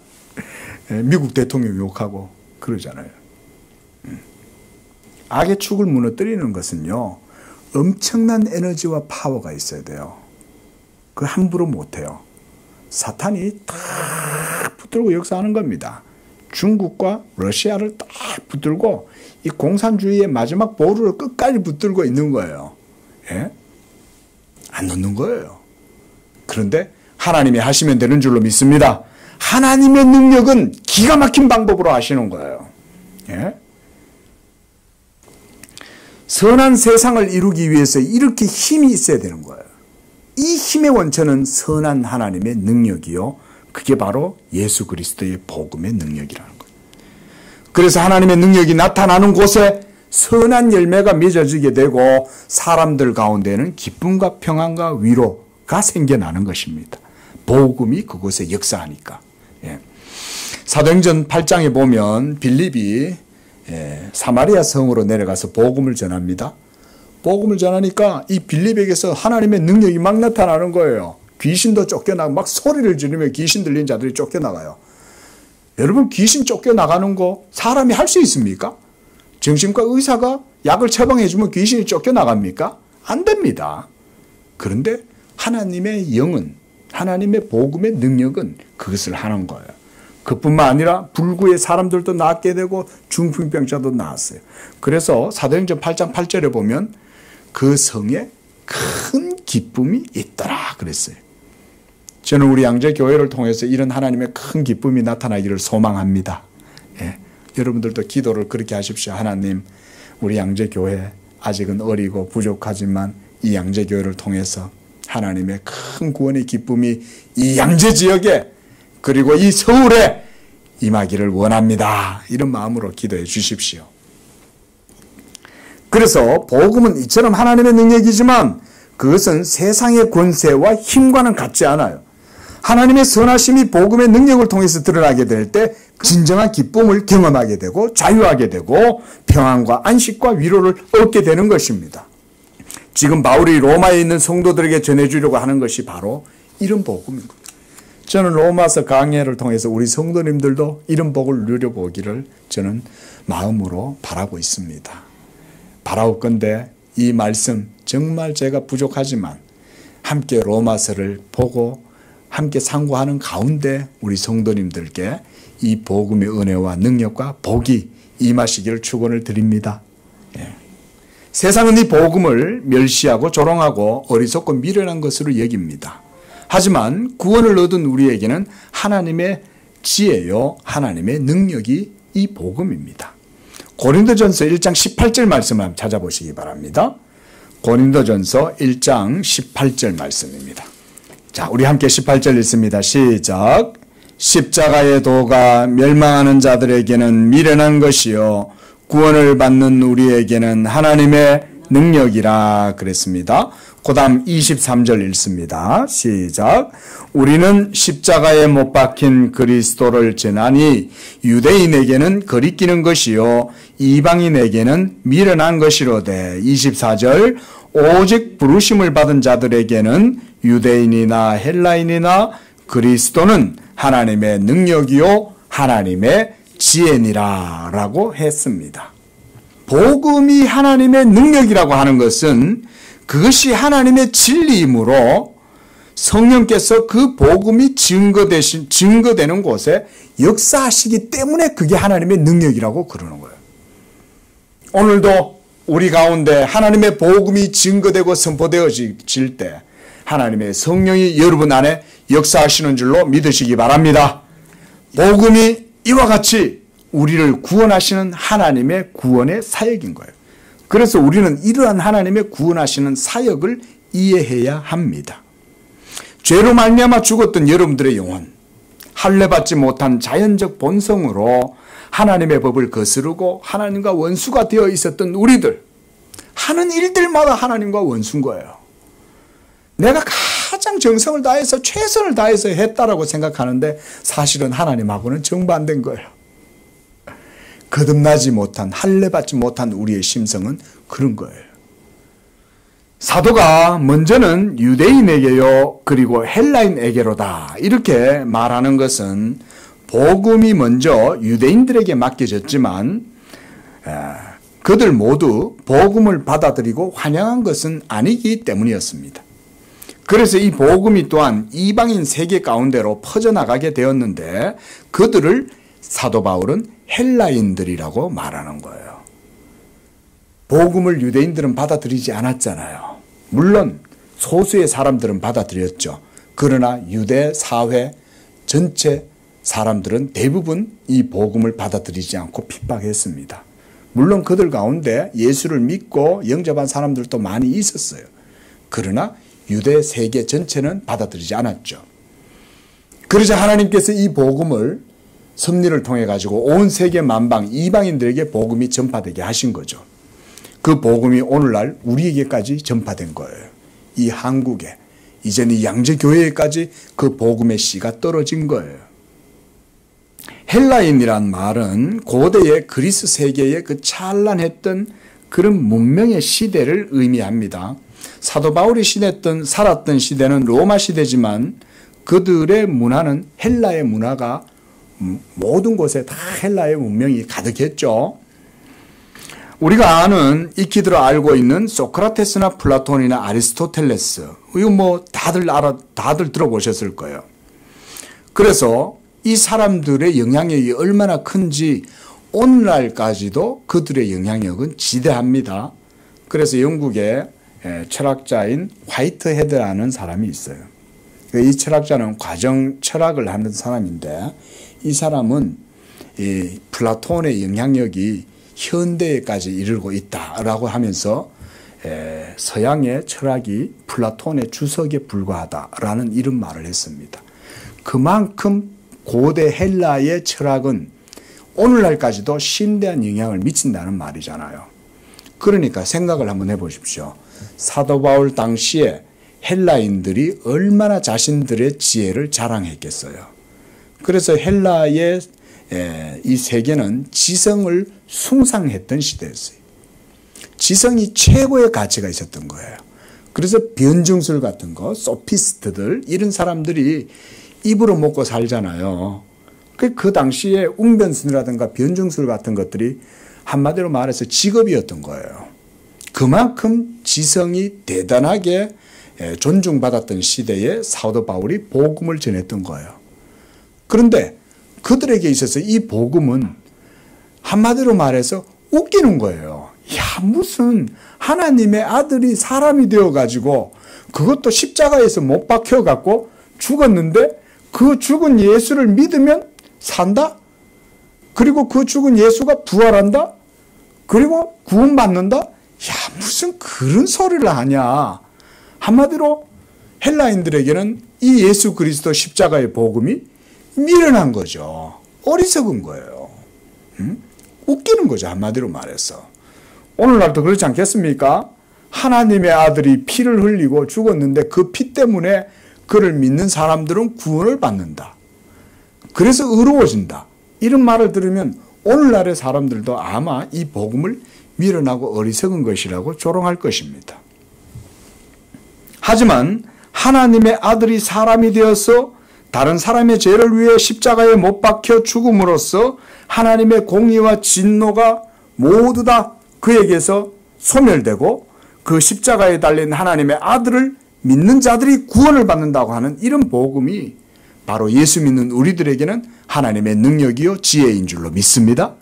예? 미국 대통령 욕하고 그러잖아요. 악의 축을 무너뜨리는 것은요, 엄청난 에너지와 파워가 있어야 돼요. 그 함부로 못해요. 사탄이 딱 붙들고 역사하는 겁니다. 중국과 러시아를 딱 붙들고 이 공산주의의 마지막 보루를 끝까지 붙들고 있는 거예요. 예? 안 놓는 거예요. 그런데 하나님이 하시면 되는 줄로 믿습니다. 하나님의 능력은 기가 막힌 방법으로 하시는 거예요. 예? 선한 세상을 이루기 위해서 이렇게 힘이 있어야 되는 거예요. 이 힘의 원천은 선한 하나님의 능력이요. 그게 바로 예수 그리스도의 복음의 능력이라는 거예요. 그래서 하나님의 능력이 나타나는 곳에 선한 열매가 맺어지게 되고 사람들 가운데는 기쁨과 평안과 위로가 생겨나는 것입니다. 복음이 그곳에 역사하니까. 예. 사도행전 8장에 보면 빌립이 사마리아 성으로 내려가서 복음을 전합니다. 복음을 전하니까 이 빌립에게서 하나님의 능력이 막 나타나는 거예요. 귀신도 쫓겨나고 막 소리를 지르며 귀신 들린 자들이 쫓겨나가요. 여러분, 귀신 쫓겨나가는 거 사람이 할 수 있습니까? 정신과 의사가 약을 처방해 주면 귀신이 쫓겨나갑니까? 안 됩니다. 그런데 하나님의 영은, 하나님의 복음의 능력은 그것을 하는 거예요. 그뿐만 아니라 불구의 사람들도 낫게 되고 중풍병자도 나았어요. 그래서 사도행전 8장 8절에 보면 그 성에 큰 기쁨이 있더라 그랬어요. 저는 우리 양재교회를 통해서 이런 하나님의 큰 기쁨이 나타나기를 소망합니다. 예. 여러분들도 기도를 그렇게 하십시오. 하나님, 우리 양재교회 아직은 어리고 부족하지만 이 양재교회를 통해서 하나님의 큰 구원의 기쁨이 이 양재 지역에 그리고 이 서울에 임하기를 원합니다. 이런 마음으로 기도해 주십시오. 그래서 복음은 이처럼 하나님의 능력이지만 그것은 세상의 권세와 힘과는 같지 않아요. 하나님의 선하심이 복음의 능력을 통해서 드러나게 될 때 진정한 기쁨을 경험하게 되고 자유하게 되고 평안과 안식과 위로를 얻게 되는 것입니다. 지금 바울이 로마에 있는 성도들에게 전해주려고 하는 것이 바로 이런 복음입니다. 저는 로마서 강해를 통해서 우리 성도님들도 이런 복을 누려보기를 저는 마음으로 바라고 있습니다. 바라옵건대 이 말씀 정말 제가 부족하지만 함께 로마서를 보고 함께 상고하는 가운데 우리 성도님들께 이 복음의 은혜와 능력과 복이 임하시기를 축원을 드립니다. 예. 세상은 이 복음을 멸시하고 조롱하고 어리석고 미련한 것으로 여깁니다. 하지만 구원을 얻은 우리에게는 하나님의 지혜요, 하나님의 능력이 이 복음입니다. 고린도전서 1장 18절 말씀을 한번 찾아보시기 바랍니다. 고린도전서 1장 18절 말씀입니다. 자, 우리 함께 18절 읽습니다. 시작. 십자가의 도가 멸망하는 자들에게는 미련한 것이요 구원을 받는 우리에게는 하나님의 능력이라 그랬습니다. 그 다음 23절 읽습니다. 시작. 우리는 십자가에 못 박힌 그리스도를 전하니 유대인에게는 거리끼는 것이요 이방인에게는 미련한 것이로되 24절 오직 부르심을 받은 자들에게는 유대인이나 헬라인이나 그리스도는 하나님의 능력이요 하나님의 지혜니라 라고 했습니다. 복음이 하나님의 능력이라고 하는 것은 그것이 하나님의 진리이므로 성령께서 그 복음이 증거되는 곳에 역사하시기 때문에 그게 하나님의 능력이라고 그러는 거예요. 오늘도 우리 가운데 하나님의 복음이 증거되고 선포되어질 때 하나님의 성령이 여러분 안에 역사하시는 줄로 믿으시기 바랍니다. 복음이 이와 같이 우리를 구원하시는 하나님의 구원의 사역인 거예요. 그래서 우리는 이러한 하나님의 구원하시는 사역을 이해해야 합니다. 죄로 말미암아 죽었던 여러분들의 영혼, 할례받지 못한 자연적 본성으로 하나님의 법을 거스르고 하나님과 원수가 되어 있었던 우리들, 하는 일들마다 하나님과 원수인 거예요. 내가 가장 정성을 다해서 최선을 다해서 했다라고 생각하는데 사실은 하나님하고는 정반대인 거예요. 거듭나지 못한, 할례받지 못한 우리의 심성은 그런 거예요. 사도가 먼저는 유대인에게요, 그리고 헬라인에게로다 이렇게 말하는 것은 복음이 먼저 유대인들에게 맡겨졌지만 그들 모두 복음을 받아들이고 환영한 것은 아니기 때문이었습니다. 그래서 이 복음이 또한 이방인 세계 가운데로 퍼져나가게 되었는데 그들을 사도 바울은 헬라인들이라고 말하는 거예요. 복음을 유대인들은 받아들이지 않았잖아요. 물론 소수의 사람들은 받아들였죠. 그러나 유대 사회 전체 사람들은 대부분 이 복음을 받아들이지 않고 핍박했습니다. 물론 그들 가운데 예수를 믿고 영접한 사람들도 많이 있었어요. 그러나 유대 세계 전체는 받아들이지 않았죠. 그러자 하나님께서 이 복음을 섭리를 통해 가지고 온 세계 만방 이방인들에게 복음이 전파되게 하신 거죠. 그 복음이 오늘날 우리에게까지 전파된 거예요. 이 한국에, 이제는 이 양재교회에까지 그 복음의 씨가 떨어진 거예요. 헬라인이란 말은 고대의 그리스 세계의 그 찬란했던 그런 문명의 시대를 의미합니다. 사도 바울이 살았던 시대는 로마 시대지만 그들의 문화는 헬라의 문화가 모든 곳에 다 헬라의 문명이 가득했죠. 우리가 아는 익히 들어 알고 있는 소크라테스나 플라톤이나 아리스토텔레스, 이거 다들 들어보셨을 거예요. 그래서 이 사람들의 영향력이 얼마나 큰지 오늘날까지도 그들의 영향력은 지대합니다. 그래서 영국의 철학자인 화이트헤드라는 사람이 있어요. 이 철학자는 과정 철학을 하는 사람인데 이 사람은 이 플라톤의 영향력이 현대에까지 이르고 있다라고 하면서 서양의 철학이 플라톤의 주석에 불과하다라는 이런 말을 했습니다. 그만큼 고대 헬라의 철학은 오늘날까지도 심대한 영향을 미친다는 말이잖아요. 그러니까 생각을 한번 해보십시오. 사도 바울 당시에 헬라인들이 얼마나 자신들의 지혜를 자랑했겠어요. 그래서 헬라의 이 세계는 지성을 숭상했던 시대였어요. 지성이 최고의 가치가 있었던 거예요. 그래서 변증술 같은 거, 소피스트들 이런 사람들이 입으로 먹고 살잖아요. 그 당시에 웅변술이라든가 변증술 같은 것들이 한마디로 말해서 직업이었던 거예요. 그만큼 지성이 대단하게 존중받았던 시대에 사도 바울이 복음을 전했던 거예요. 그런데 그들에게 있어서 이 복음은 한마디로 말해서 웃기는 거예요. 야, 무슨 하나님의 아들이 사람이 되어가지고 그것도 십자가에서 못 박혀갖고 죽었는데 그 죽은 예수를 믿으면 산다? 그리고 그 죽은 예수가 부활한다? 그리고 구원받는다? 야, 무슨 그런 소리를 하냐. 한마디로 헬라인들에게는 이 예수 그리스도 십자가의 복음이 미련한 거죠. 어리석은 거예요. 웃기는 거죠. 한마디로 말해서. 오늘날도 그렇지 않겠습니까? 하나님의 아들이 피를 흘리고 죽었는데 그 피 때문에 그를 믿는 사람들은 구원을 받는다. 그래서 의로워진다. 이런 말을 들으면 오늘날의 사람들도 아마 이 복음을 미련하고 어리석은 것이라고 조롱할 것입니다. 하지만 하나님의 아들이 사람이 되어서 다른 사람의 죄를 위해 십자가에 못 박혀 죽음으로써 하나님의 공의와 진노가 모두 다 그에게서 소멸되고 그 십자가에 달린 하나님의 아들을 믿는 자들이 구원을 받는다고 하는 이런 복음이 바로 예수 믿는 우리들에게는 하나님의 능력이요 지혜인 줄로 믿습니다.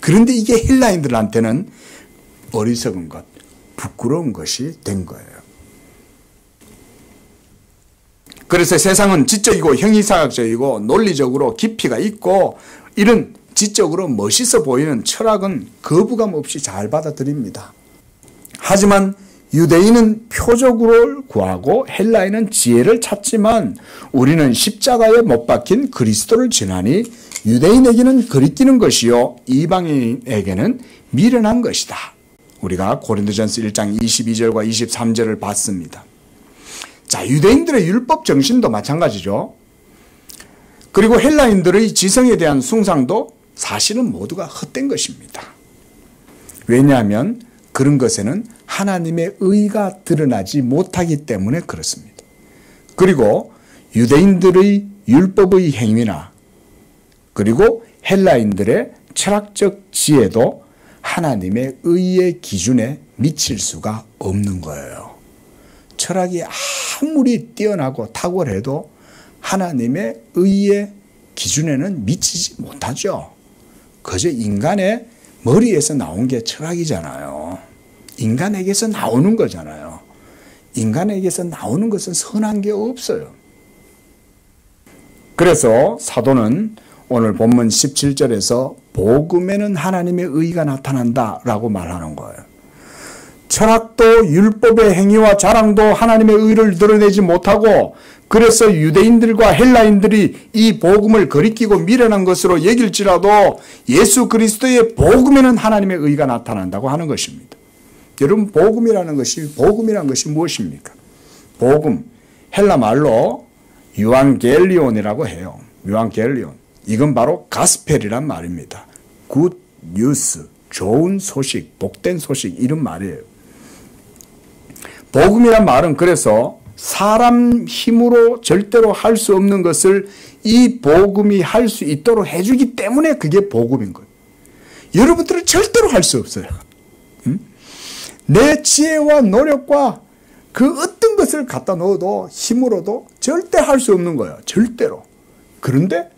그런데 이게 헬라인들한테는 어리석은 것, 부끄러운 것이 된 거예요. 그래서 세상은 지적이고 형이상학적이고 논리적으로 깊이가 있고 이런 지적으로 멋있어 보이는 철학은 거부감 없이 잘 받아들입니다. 하지만 유대인은 표적으로 구하고 헬라인은 지혜를 찾지만 우리는 십자가에 못 박힌 그리스도를 전하니 유대인에게는 거리끼는 것이요 이방인에게는 미련한 것이다. 우리가 고린도전서 1장 22절과 23절을 봤습니다. 자, 유대인들의 율법 정신도 마찬가지죠. 그리고 헬라인들의 지성에 대한 숭상도 사실은 모두가 헛된 것입니다. 왜냐하면 그런 것에는 하나님의 의가 드러나지 못하기 때문에 그렇습니다. 그리고 유대인들의 율법의 행위나 그리고 헬라인들의 철학적 지혜도 하나님의 의의 기준에 미칠 수가 없는 거예요. 철학이 아무리 뛰어나고 탁월해도 하나님의 의의 기준에는 미치지 못하죠. 그저 인간의 머리에서 나온 게 철학이잖아요. 인간에게서 나오는 거잖아요. 인간에게서 나오는 것은 선한 게 없어요. 그래서 사도는 오늘 본문 17절에서 복음에는 하나님의 의가 나타난다라고 말하는 거예요. 철학도 율법의 행위와 자랑도 하나님의 의를 드러내지 못하고 그래서 유대인들과 헬라인들이 이 복음을 거리끼고 미련한 것으로 여길지라도 예수 그리스도의 복음에는 하나님의 의가 나타난다고 하는 것입니다. 여러분 복음이라는 것이 무엇입니까? 복음 헬라 말로 유앙겔리온이라고 해요. 유앙겔리온. 이건 바로 가스펠이란 말입니다. 굿 뉴스, 좋은 소식, 복된 소식 이런 말이에요. 복음이란 말은 그래서 사람 힘으로 절대로 할 수 없는 것을 이 복음이 할 수 있도록 해주기 때문에 그게 복음인 거예요. 여러분들은 절대로 할 수 없어요. 내 지혜와 노력과 그 어떤 것을 갖다 넣어도 힘으로도 절대 할 수 없는 거예요. 절대로. 그런데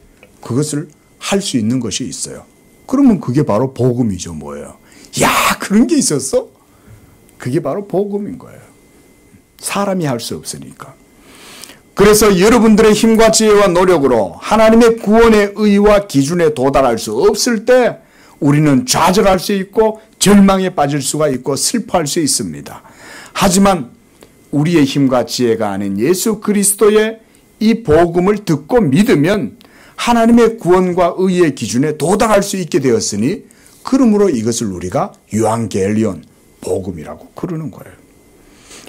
그것을 할 수 있는 것이 있어요. 그러면 그게 바로 복음이죠. 뭐예요? 야, 그런 게 있었어? 그게 바로 복음인 거예요. 사람이 할 수 없으니까. 그래서 여러분들의 힘과 지혜와 노력으로 하나님의 구원의 의와 기준에 도달할 수 없을 때 우리는 좌절할 수 있고 절망에 빠질 수가 있고 슬퍼할 수 있습니다. 하지만 우리의 힘과 지혜가 아닌 예수 그리스도의 이 복음을 듣고 믿으면 하나님의 구원과 의의 기준에 도달할 수 있게 되었으니 그러므로 이것을 우리가 유앙겔리온 복음이라고 그러는 거예요.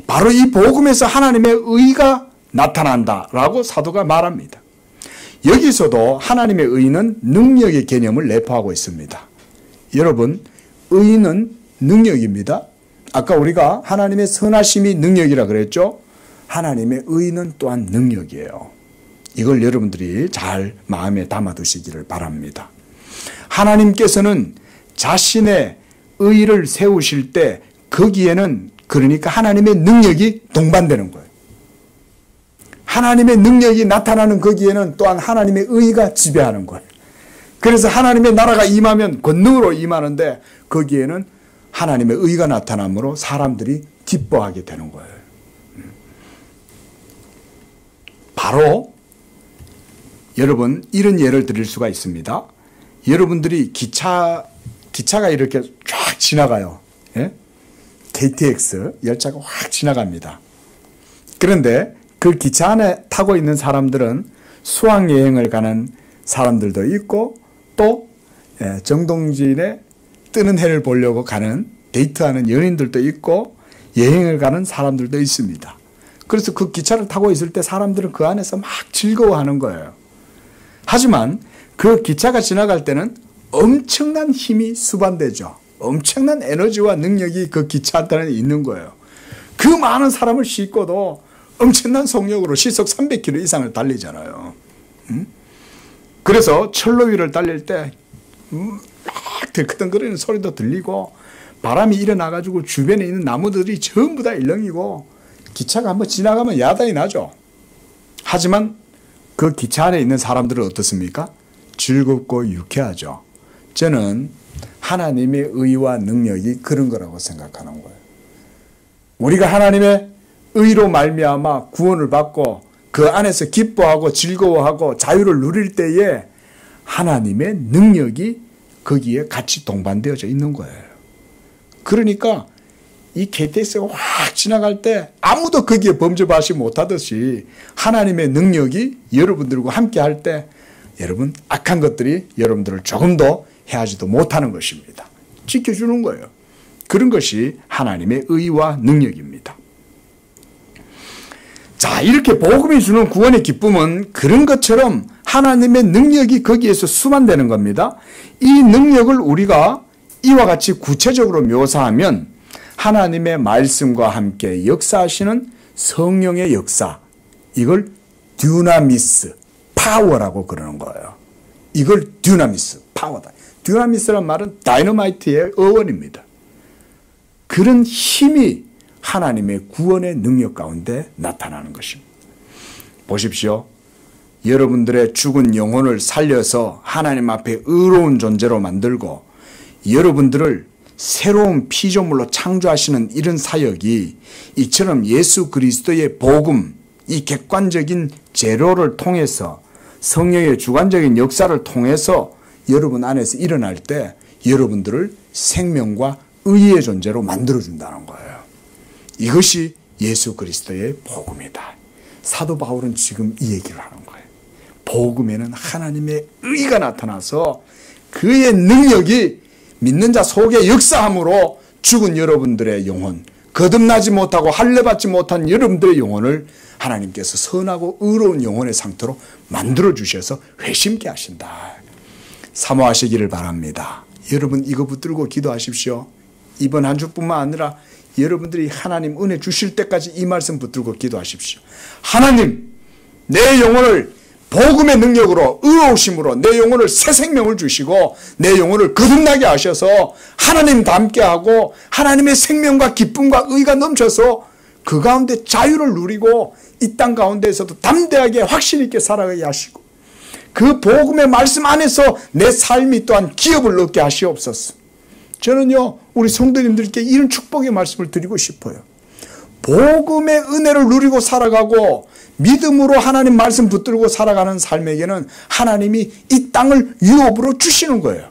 바로 이 복음에서 하나님의 의가 나타난다라고 사도가 말합니다. 여기서도 하나님의 의는 능력의 개념을 내포하고 있습니다. 여러분, 의는 능력입니다. 아까 우리가 하나님의 선하심이 능력이라 그랬죠? 하나님의 의는 또한 능력이에요. 이걸 여러분들이 잘 마음에 담아두시기를 바랍니다. 하나님께서는 자신의 의를 세우실 때 거기에는 그러니까 하나님의 능력이 동반되는 거예요. 하나님의 능력이 나타나는 거기에는 또한 하나님의 의가 지배하는 거예요. 그래서 하나님의 나라가 임하면 권능으로 임하는데 거기에는 하나님의 의가 나타남으로 사람들이 기뻐하게 되는 거예요. 바로 여러분 이런 예를 드릴 수가 있습니다. 여러분들이 기차가 이렇게 쫙 지나가요. 예? KTX 열차가 확 지나갑니다. 그런데 그 기차 안에 타고 있는 사람들은 수학여행을 가는 사람들도 있고 또 정동진의 뜨는 해를 보려고 가는 데이트하는 연인들도 있고 여행을 가는 사람들도 있습니다. 그래서 그 기차를 타고 있을 때 사람들은 그 안에서 막 즐거워하는 거예요. 하지만 그 기차가 지나갈 때는 엄청난 힘이 수반되죠. 엄청난 에너지와 능력이 그 기차한테는 있는 거예요. 그 많은 사람을 싣고도 엄청난 속력으로 시속 300km 이상을 달리잖아요. 그래서 철로 위를 달릴 때 막 들크덩거리는 소리도 들리고 바람이 일어나가지고 주변에 있는 나무들이 전부 다 일렁이고 기차가 한번 지나가면 야단이 나죠. 하지만 그 기차 안에 있는 사람들은 어떻습니까? 즐겁고 유쾌하죠. 저는 하나님의 의와 능력이 그런 거라고 생각하는 거예요. 우리가 하나님의 의로 말미암아 구원을 받고 그 안에서 기뻐하고 즐거워하고 자유를 누릴 때에 하나님의 능력이 거기에 같이 동반되어져 있는 거예요. 그러니까 이 KTX가 확 지나갈 때 아무도 거기에 범접하지 못하듯이 하나님의 능력이 여러분들과 함께 할 때 여러분 악한 것들이 여러분들을 조금 더 해하지도 못하는 것입니다. 지켜주는 거예요. 그런 것이 하나님의 의와 능력입니다. 자, 이렇게 복음이 주는 구원의 기쁨은 그런 것처럼 하나님의 능력이 거기에서 수반되는 겁니다. 이 능력을 우리가 이와 같이 구체적으로 묘사하면 하나님의 말씀과 함께 역사하시는 성령의 역사, 이걸 듀나미스, 파워라고 그러는 거예요. 이걸 듀나미스, 파워다. 듀나미스란 말은 다이너마이트의 어원입니다. 그런 힘이 하나님의 구원의 능력 가운데 나타나는 것입니다. 보십시오. 여러분들의 죽은 영혼을 살려서 하나님 앞에 의로운 존재로 만들고 여러분들을 새로운 피조물로 창조하시는 이런 사역이 이처럼 예수 그리스도의 복음, 이 객관적인 재료를 통해서 성령의 주관적인 역사를 통해서 여러분 안에서 일어날 때 여러분들을 생명과 의의 존재로 만들어준다는 거예요. 이것이 예수 그리스도의 복음이다. 사도 바울은 지금 이 얘기를 하는 거예요. 복음에는 하나님의 의가 나타나서 그의 능력이 믿는 자 속에 역사함으로 죽은 여러분들의 영혼, 거듭나지 못하고 할례받지 못한 여러분들의 영혼을 하나님께서 선하고 의로운 영혼의 상태로 만들어주셔서 회심케 하신다. 사모하시기를 바랍니다. 여러분 이거 붙들고 기도하십시오. 이번 한 주뿐만 아니라 여러분들이 하나님 은혜 주실 때까지 이 말씀 붙들고 기도하십시오. 하나님, 내 영혼을 복음의 능력으로 의로우심으로 내 영혼을 새 생명을 주시고 내 영혼을 거듭나게 하셔서 하나님 닮게 하고 하나님의 생명과 기쁨과 의가 넘쳐서 그 가운데 자유를 누리고 이 땅 가운데에서도 담대하게 확신 있게 살아가게 하시고 그 복음의 말씀 안에서 내 삶이 또한 기업을 얻게 하시옵소서. 저는요 우리 성도님들께 이런 축복의 말씀을 드리고 싶어요. 복음의 은혜를 누리고 살아가고 믿음으로 하나님 말씀 붙들고 살아가는 삶에게는 하나님이 이 땅을 유업으로 주시는 거예요.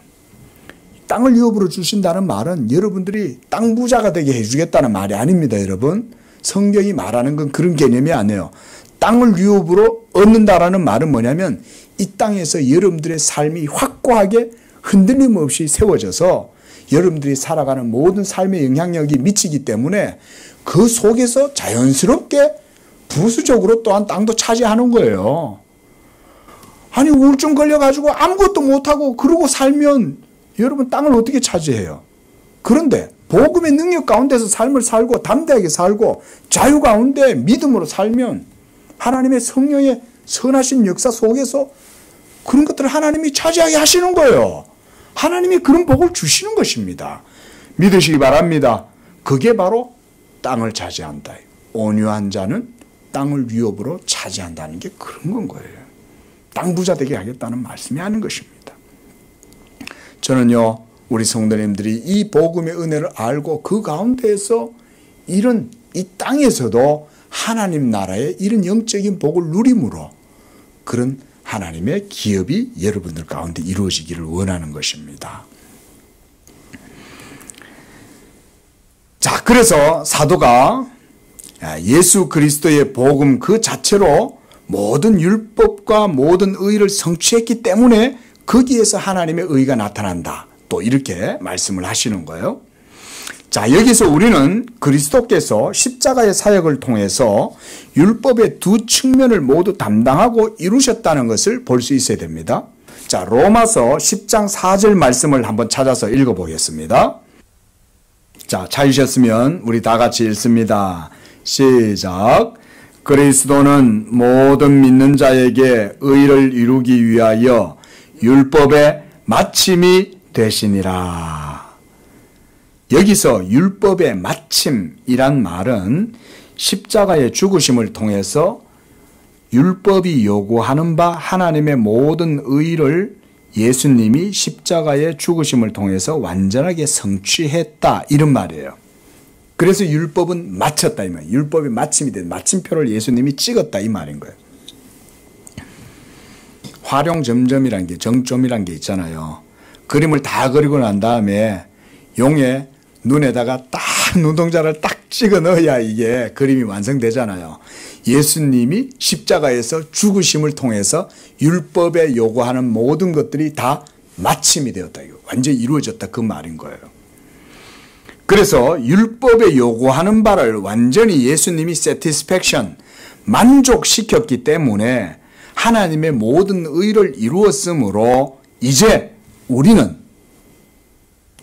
땅을 유업으로 주신다는 말은 여러분들이 땅 부자가 되게 해주겠다는 말이 아닙니다. 여러분, 성경이 말하는 건 그런 개념이 아니에요. 땅을 유업으로 얻는다라는 말은 뭐냐면 이 땅에서 여러분들의 삶이 확고하게 흔들림 없이 세워져서 여러분들이 살아가는 모든 삶의 영향력이 미치기 때문에 그 속에서 자연스럽게 부수적으로 또한 땅도 차지하는 거예요. 아니 우울증 걸려가지고 아무것도 못하고 그러고 살면 여러분 땅을 어떻게 차지해요? 그런데 복음의 능력 가운데서 삶을 살고 담대하게 살고 자유 가운데 믿음으로 살면 하나님의 성령의 선하신 역사 속에서 그런 것들을 하나님이 차지하게 하시는 거예요. 하나님이 그런 복을 주시는 것입니다. 믿으시기 바랍니다. 그게 바로 땅을 차지한다. 온유한 자는 땅을 위협으로 차지한다는 게 그런 건 거예요. 땅 부자 되게 하겠다는 말씀이 아닌 것입니다. 저는요 우리 성도님들이 이 복음의 은혜를 알고 그 가운데에서 이런 이 땅에서도 하나님 나라의 이런 영적인 복을 누림으로 그런 하나님의 기업이 여러분들 가운데 이루어지기를 원하는 것입니다. 자, 그래서 사도가 예수 그리스도의 복음 그 자체로 모든 율법과 모든 의를 성취했기 때문에 거기에서 하나님의 의가 나타난다. 또 이렇게 말씀을 하시는 거예요. 자, 여기서 우리는 그리스도께서 십자가의 사역을 통해서 율법의 두 측면을 모두 담당하고 이루셨다는 것을 볼 수 있어야 됩니다. 자, 로마서 10장 4절 말씀을 한번 찾아서 읽어보겠습니다. 자, 찾으셨으면 우리 다 같이 읽습니다. 시작. 그리스도는 모든 믿는 자에게 의를 이루기 위하여 율법의 마침이 되시니라. 여기서 율법의 마침이란 말은 십자가의 죽으심을 통해서 율법이 요구하는 바 하나님의 모든 의를 예수님이 십자가의 죽으심을 통해서 완전하게 성취했다 이런 말이에요. 그래서 율법은 마쳤다 이 말이에요. 율법이 마침이 된 마침표를 예수님이 찍었다 이 말인 거예요. 활용점점이란 게 정점이란 게 있잖아요. 그림을 다 그리고 난 다음에 용의 눈에다가 딱 눈동자를 딱 찍어 넣어야 이게 그림이 완성되잖아요. 예수님이 십자가에서 죽으심을 통해서 율법에 요구하는 모든 것들이 다 마침이 되었다. 완전히 이루어졌다 그 말인 거예요. 그래서 율법에 요구하는 바를 완전히 예수님이 satisfaction, 만족시켰기 때문에 하나님의 모든 의를 이루었으므로 이제 우리는,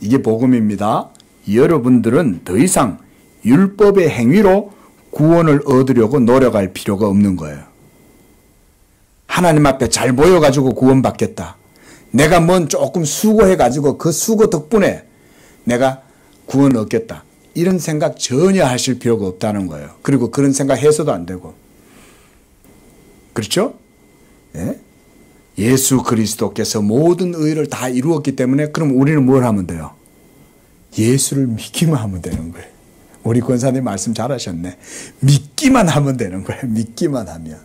이게 복음입니다. 여러분들은 더 이상 율법의 행위로 구원을 얻으려고 노력할 필요가 없는 거예요. 하나님 앞에 잘 보여가지고 구원받겠다. 내가 조금 수고해가지고 그 수고 덕분에 내가 구원 얻겠다. 이런 생각 전혀 하실 필요가 없다는 거예요. 그리고 그런 생각 해서도 안 되고. 그렇죠? 예? 예수 그리스도께서 모든 의를 다 이루었기 때문에 그럼 우리는 뭘 하면 돼요? 예수를 믿기만 하면 되는 거예요. 우리 권사님 말씀 잘하셨네. 믿기만 하면 되는 거예요. 믿기만 하면.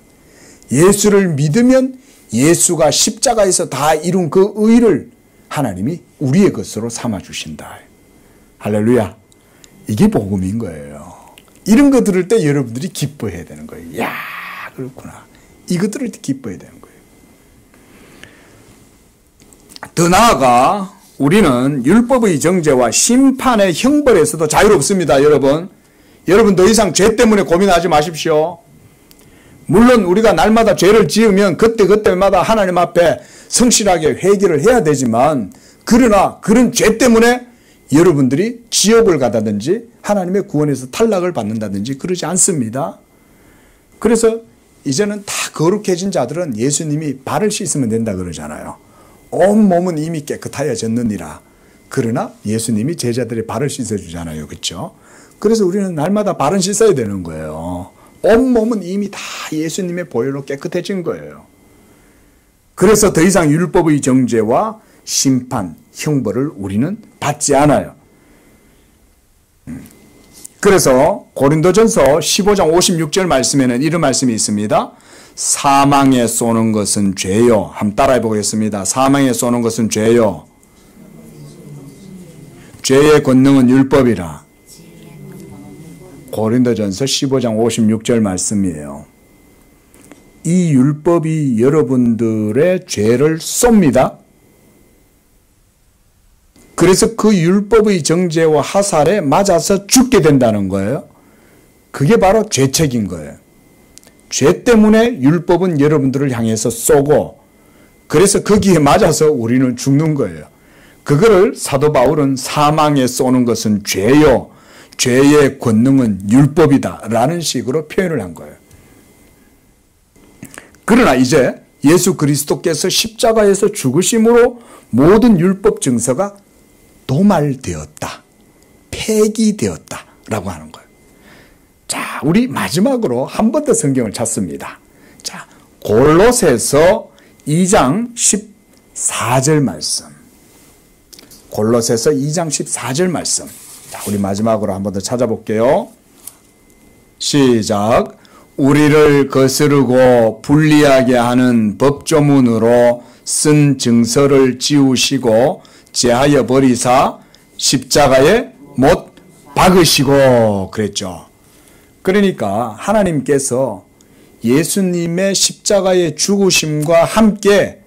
예수를 믿으면 예수가 십자가에서 다 이룬 그 의를 하나님이 우리의 것으로 삼아주신다. 할렐루야. 이게 복음인 거예요. 이런 거 들을 때 여러분들이 기뻐해야 되는 거예요. 야, 그렇구나. 이거 들을 때 기뻐해야 되는 거예요. 더 나아가 우리는 율법의 정죄와 심판의 형벌에서도 자유롭습니다. 여러분 더 이상 죄 때문에 고민하지 마십시오. 물론 우리가 날마다 죄를 지으면 그때마다 하나님 앞에 성실하게 회개를 해야 되지만, 그러나 그런 죄 때문에 여러분들이 지옥을 가다든지 하나님의 구원에서 탈락을 받는다든지 그러지 않습니다. 그래서 이제는 다 거룩해진 자들은 예수님이 발을 씻으면 된다 그러잖아요. 온 몸은 이미 깨끗하여졌느니라. 그러나 예수님이 제자들의 발을 씻어주잖아요. 그렇죠? 그래서 우리는 날마다 발은 씻어야 되는 거예요. 온 몸은 이미 다 예수님의 보혈로 깨끗해진 거예요. 그래서 더 이상 율법의 정죄와 심판, 형벌을 우리는 받지 않아요. 그래서 고린도전서 15장 56절 말씀에는 이런 말씀이 있습니다. 사망에 쏘는 것은 죄요. 한번 따라해 보겠습니다. 사망에 쏘는 것은 죄요. 죄의 권능은 율법이라. 고린도전서 15장 56절 말씀이에요. 이 율법이 여러분들의 죄를 쏩니다. 그래서 그 율법의 정죄와 하살에 맞아서 죽게 된다는 거예요. 그게 바로 죄책인 거예요. 죄 때문에 율법은 여러분들을 향해서 쏘고, 그래서 거기에 맞아서 우리는 죽는 거예요. 그거를 사도 바울은 사망에 쏘는 것은 죄요, 죄의 권능은 율법이다 라는 식으로 표현을 한 거예요. 그러나 이제 예수 그리스도께서 십자가에서 죽으심으로 모든 율법 증서가 도말되었다, 폐기되었다 라고 하는 거예요. 자, 우리 마지막으로 한 번 더 성경을 찾습니다. 자, 골로새서 2장 14절 말씀. 골로새서 2장 14절 말씀. 자, 우리 마지막으로 한 번 더 찾아볼게요. 시작. 우리를 거스르고 불리하게 하는 법조문으로 쓴 증서를 지우시고 제하여 버리사 십자가에 못 박으시고 그랬죠. 그러니까 하나님께서 예수님의 십자가의 죽으심과 함께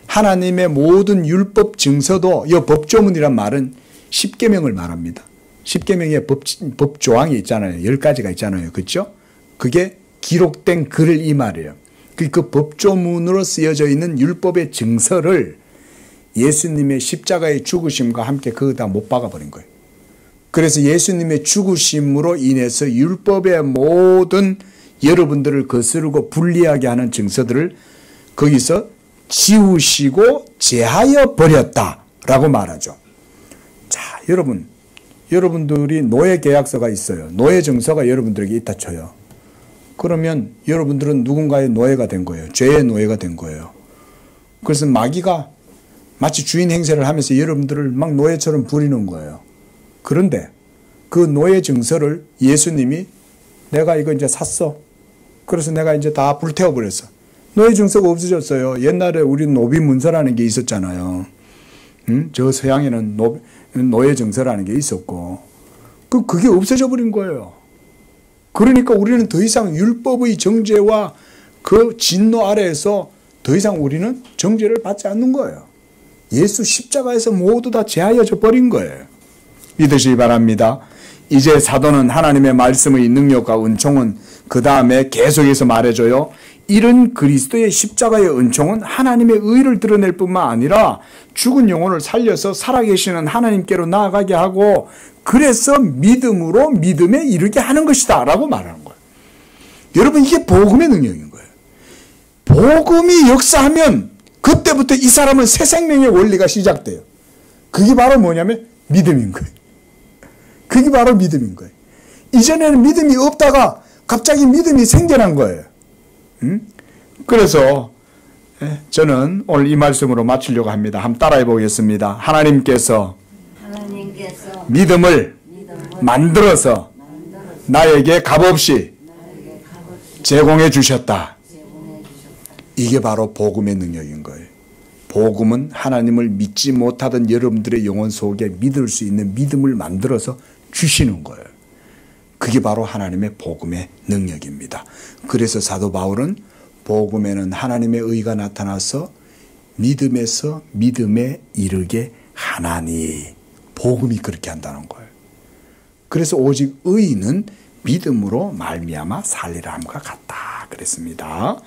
하나님의 모든 율법 증서도, 이 법조문이란 말은 십계명을 말합니다. 십계명의 법조항이 있잖아요. 10가지가 있잖아요. 그렇죠? 그게 기록된 글을 이 말이에요. 그 법조문으로 쓰여져 있는 율법의 증서를 예수님의 십자가의 죽으심과 함께 거기다 못 박아버린 거예요. 그래서 예수님의 죽으심으로 인해서 율법의 모든 여러분들을 거스르고 불리하게 하는 증서들을 거기서 지우시고 제하여 버렸다라고 말하죠. 자, 여러분들이 노예 계약서가 있어요. 노예 증서가 여러분들에게 있다 쳐요. 그러면 여러분들은 누군가의 노예가 된 거예요. 죄의 노예가 된 거예요. 그래서 마귀가 마치 주인 행세를 하면서 여러분들을 막 노예처럼 부리는 거예요. 그런데 그 노예 증서를 예수님이 내가 이거 이제 샀어. 그래서 내가 이제 다 불태워버렸어. 노예 증서가 없어졌어요. 옛날에 우리 노비 문서라는 게 있었잖아요. 저 서양에는 노예 증서라는 게 있었고, 그게 없어져 버린 거예요. 그러니까 우리는 더 이상 율법의 정죄와 그 진노 아래에서 더 이상 우리는 정죄를 받지 않는 거예요. 예수 십자가에서 모두 다 제하여져 버린 거예요. 믿으시기 바랍니다. 이제 사도는 하나님의 말씀의 능력과 은총은 그 다음에 계속해서 말해줘요. 이런 그리스도의 십자가의 은총은 하나님의 의를 드러낼 뿐만 아니라 죽은 영혼을 살려서 살아계시는 하나님께로 나아가게 하고 그래서 믿음으로 믿음에 이르게 하는 것이다 라고 말하는 거예요. 여러분 이게 복음의 능력인 거예요. 복음이 역사하면 그때부터 이 사람은 새 생명의 원리가 시작돼요. 그게 바로 뭐냐면 믿음인 거예요. 그게 바로 믿음인 거예요. 이전에는 믿음이 없다가 갑자기 믿음이 생겨난 거예요. 그래서 저는 오늘 이 말씀으로 마치려고 합니다. 한번 따라해 보겠습니다. 하나님께서 믿음을 만들어서 나에게 값없이 제공해 주셨다. 이게 바로 복음의 능력인 거예요. 복음은 하나님을 믿지 못하던 여러분들의 영혼 속에 믿을 수 있는 믿음을 만들어서 주시는 거예요. 그게 바로 하나님의 복음의 능력입니다. 그래서 사도 바울은 복음에는 하나님의 의가 나타나서 믿음에서 믿음에 이르게 하나니, 복음이 그렇게 한다는 거예요. 그래서 오직 의인은 믿음으로 말미암아 살리라 함과 같다 그랬습니다.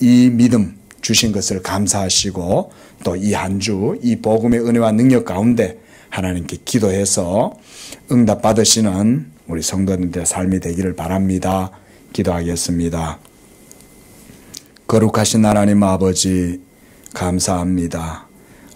이 믿음 주신 것을 감사하시고 또 이 한 주 이 복음의 은혜와 능력 가운데 하나님께 기도해서 응답 받으시는 우리 성도님들의 삶이 되기를 바랍니다. 기도하겠습니다. 거룩하신 하나님 아버지 감사합니다.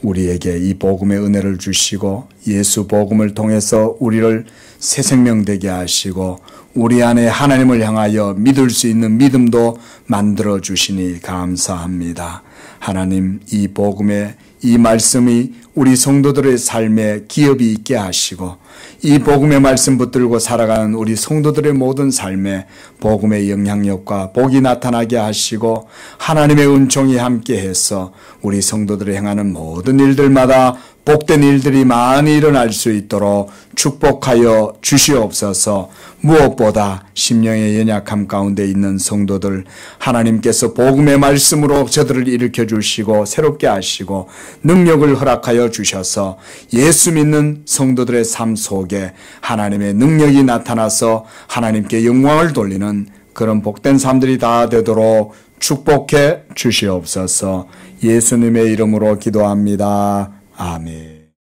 우리에게 이 복음의 은혜를 주시고 예수 복음을 통해서 우리를 새 생명 되게 하시고 우리 안에 하나님을 향하여 믿을 수 있는 믿음도 만들어 주시니 감사합니다. 하나님 이 복음의 이 말씀이 우리 성도들의 삶에 기업이 있게 하시고 이 복음의 말씀 붙들고 살아가는 우리 성도들의 모든 삶에 복음의 영향력과 복이 나타나게 하시고 하나님의 은총이 함께해서 우리 성도들이 행하는 모든 일들마다 복된 일들이 많이 일어날 수 있도록 축복하여 주시옵소서. 무엇보다 심령의 연약함 가운데 있는 성도들 하나님께서 복음의 말씀으로 저들을 일으켜 주시고 새롭게 하시고 능력을 허락하여 주셔서 예수 믿는 성도들의 삶 속에 하나님의 능력이 나타나서 하나님께 영광을 돌리는 그런 복된 삶들이 다 되도록 축복해 주시옵소서. 예수님의 이름으로 기도합니다. 아멘.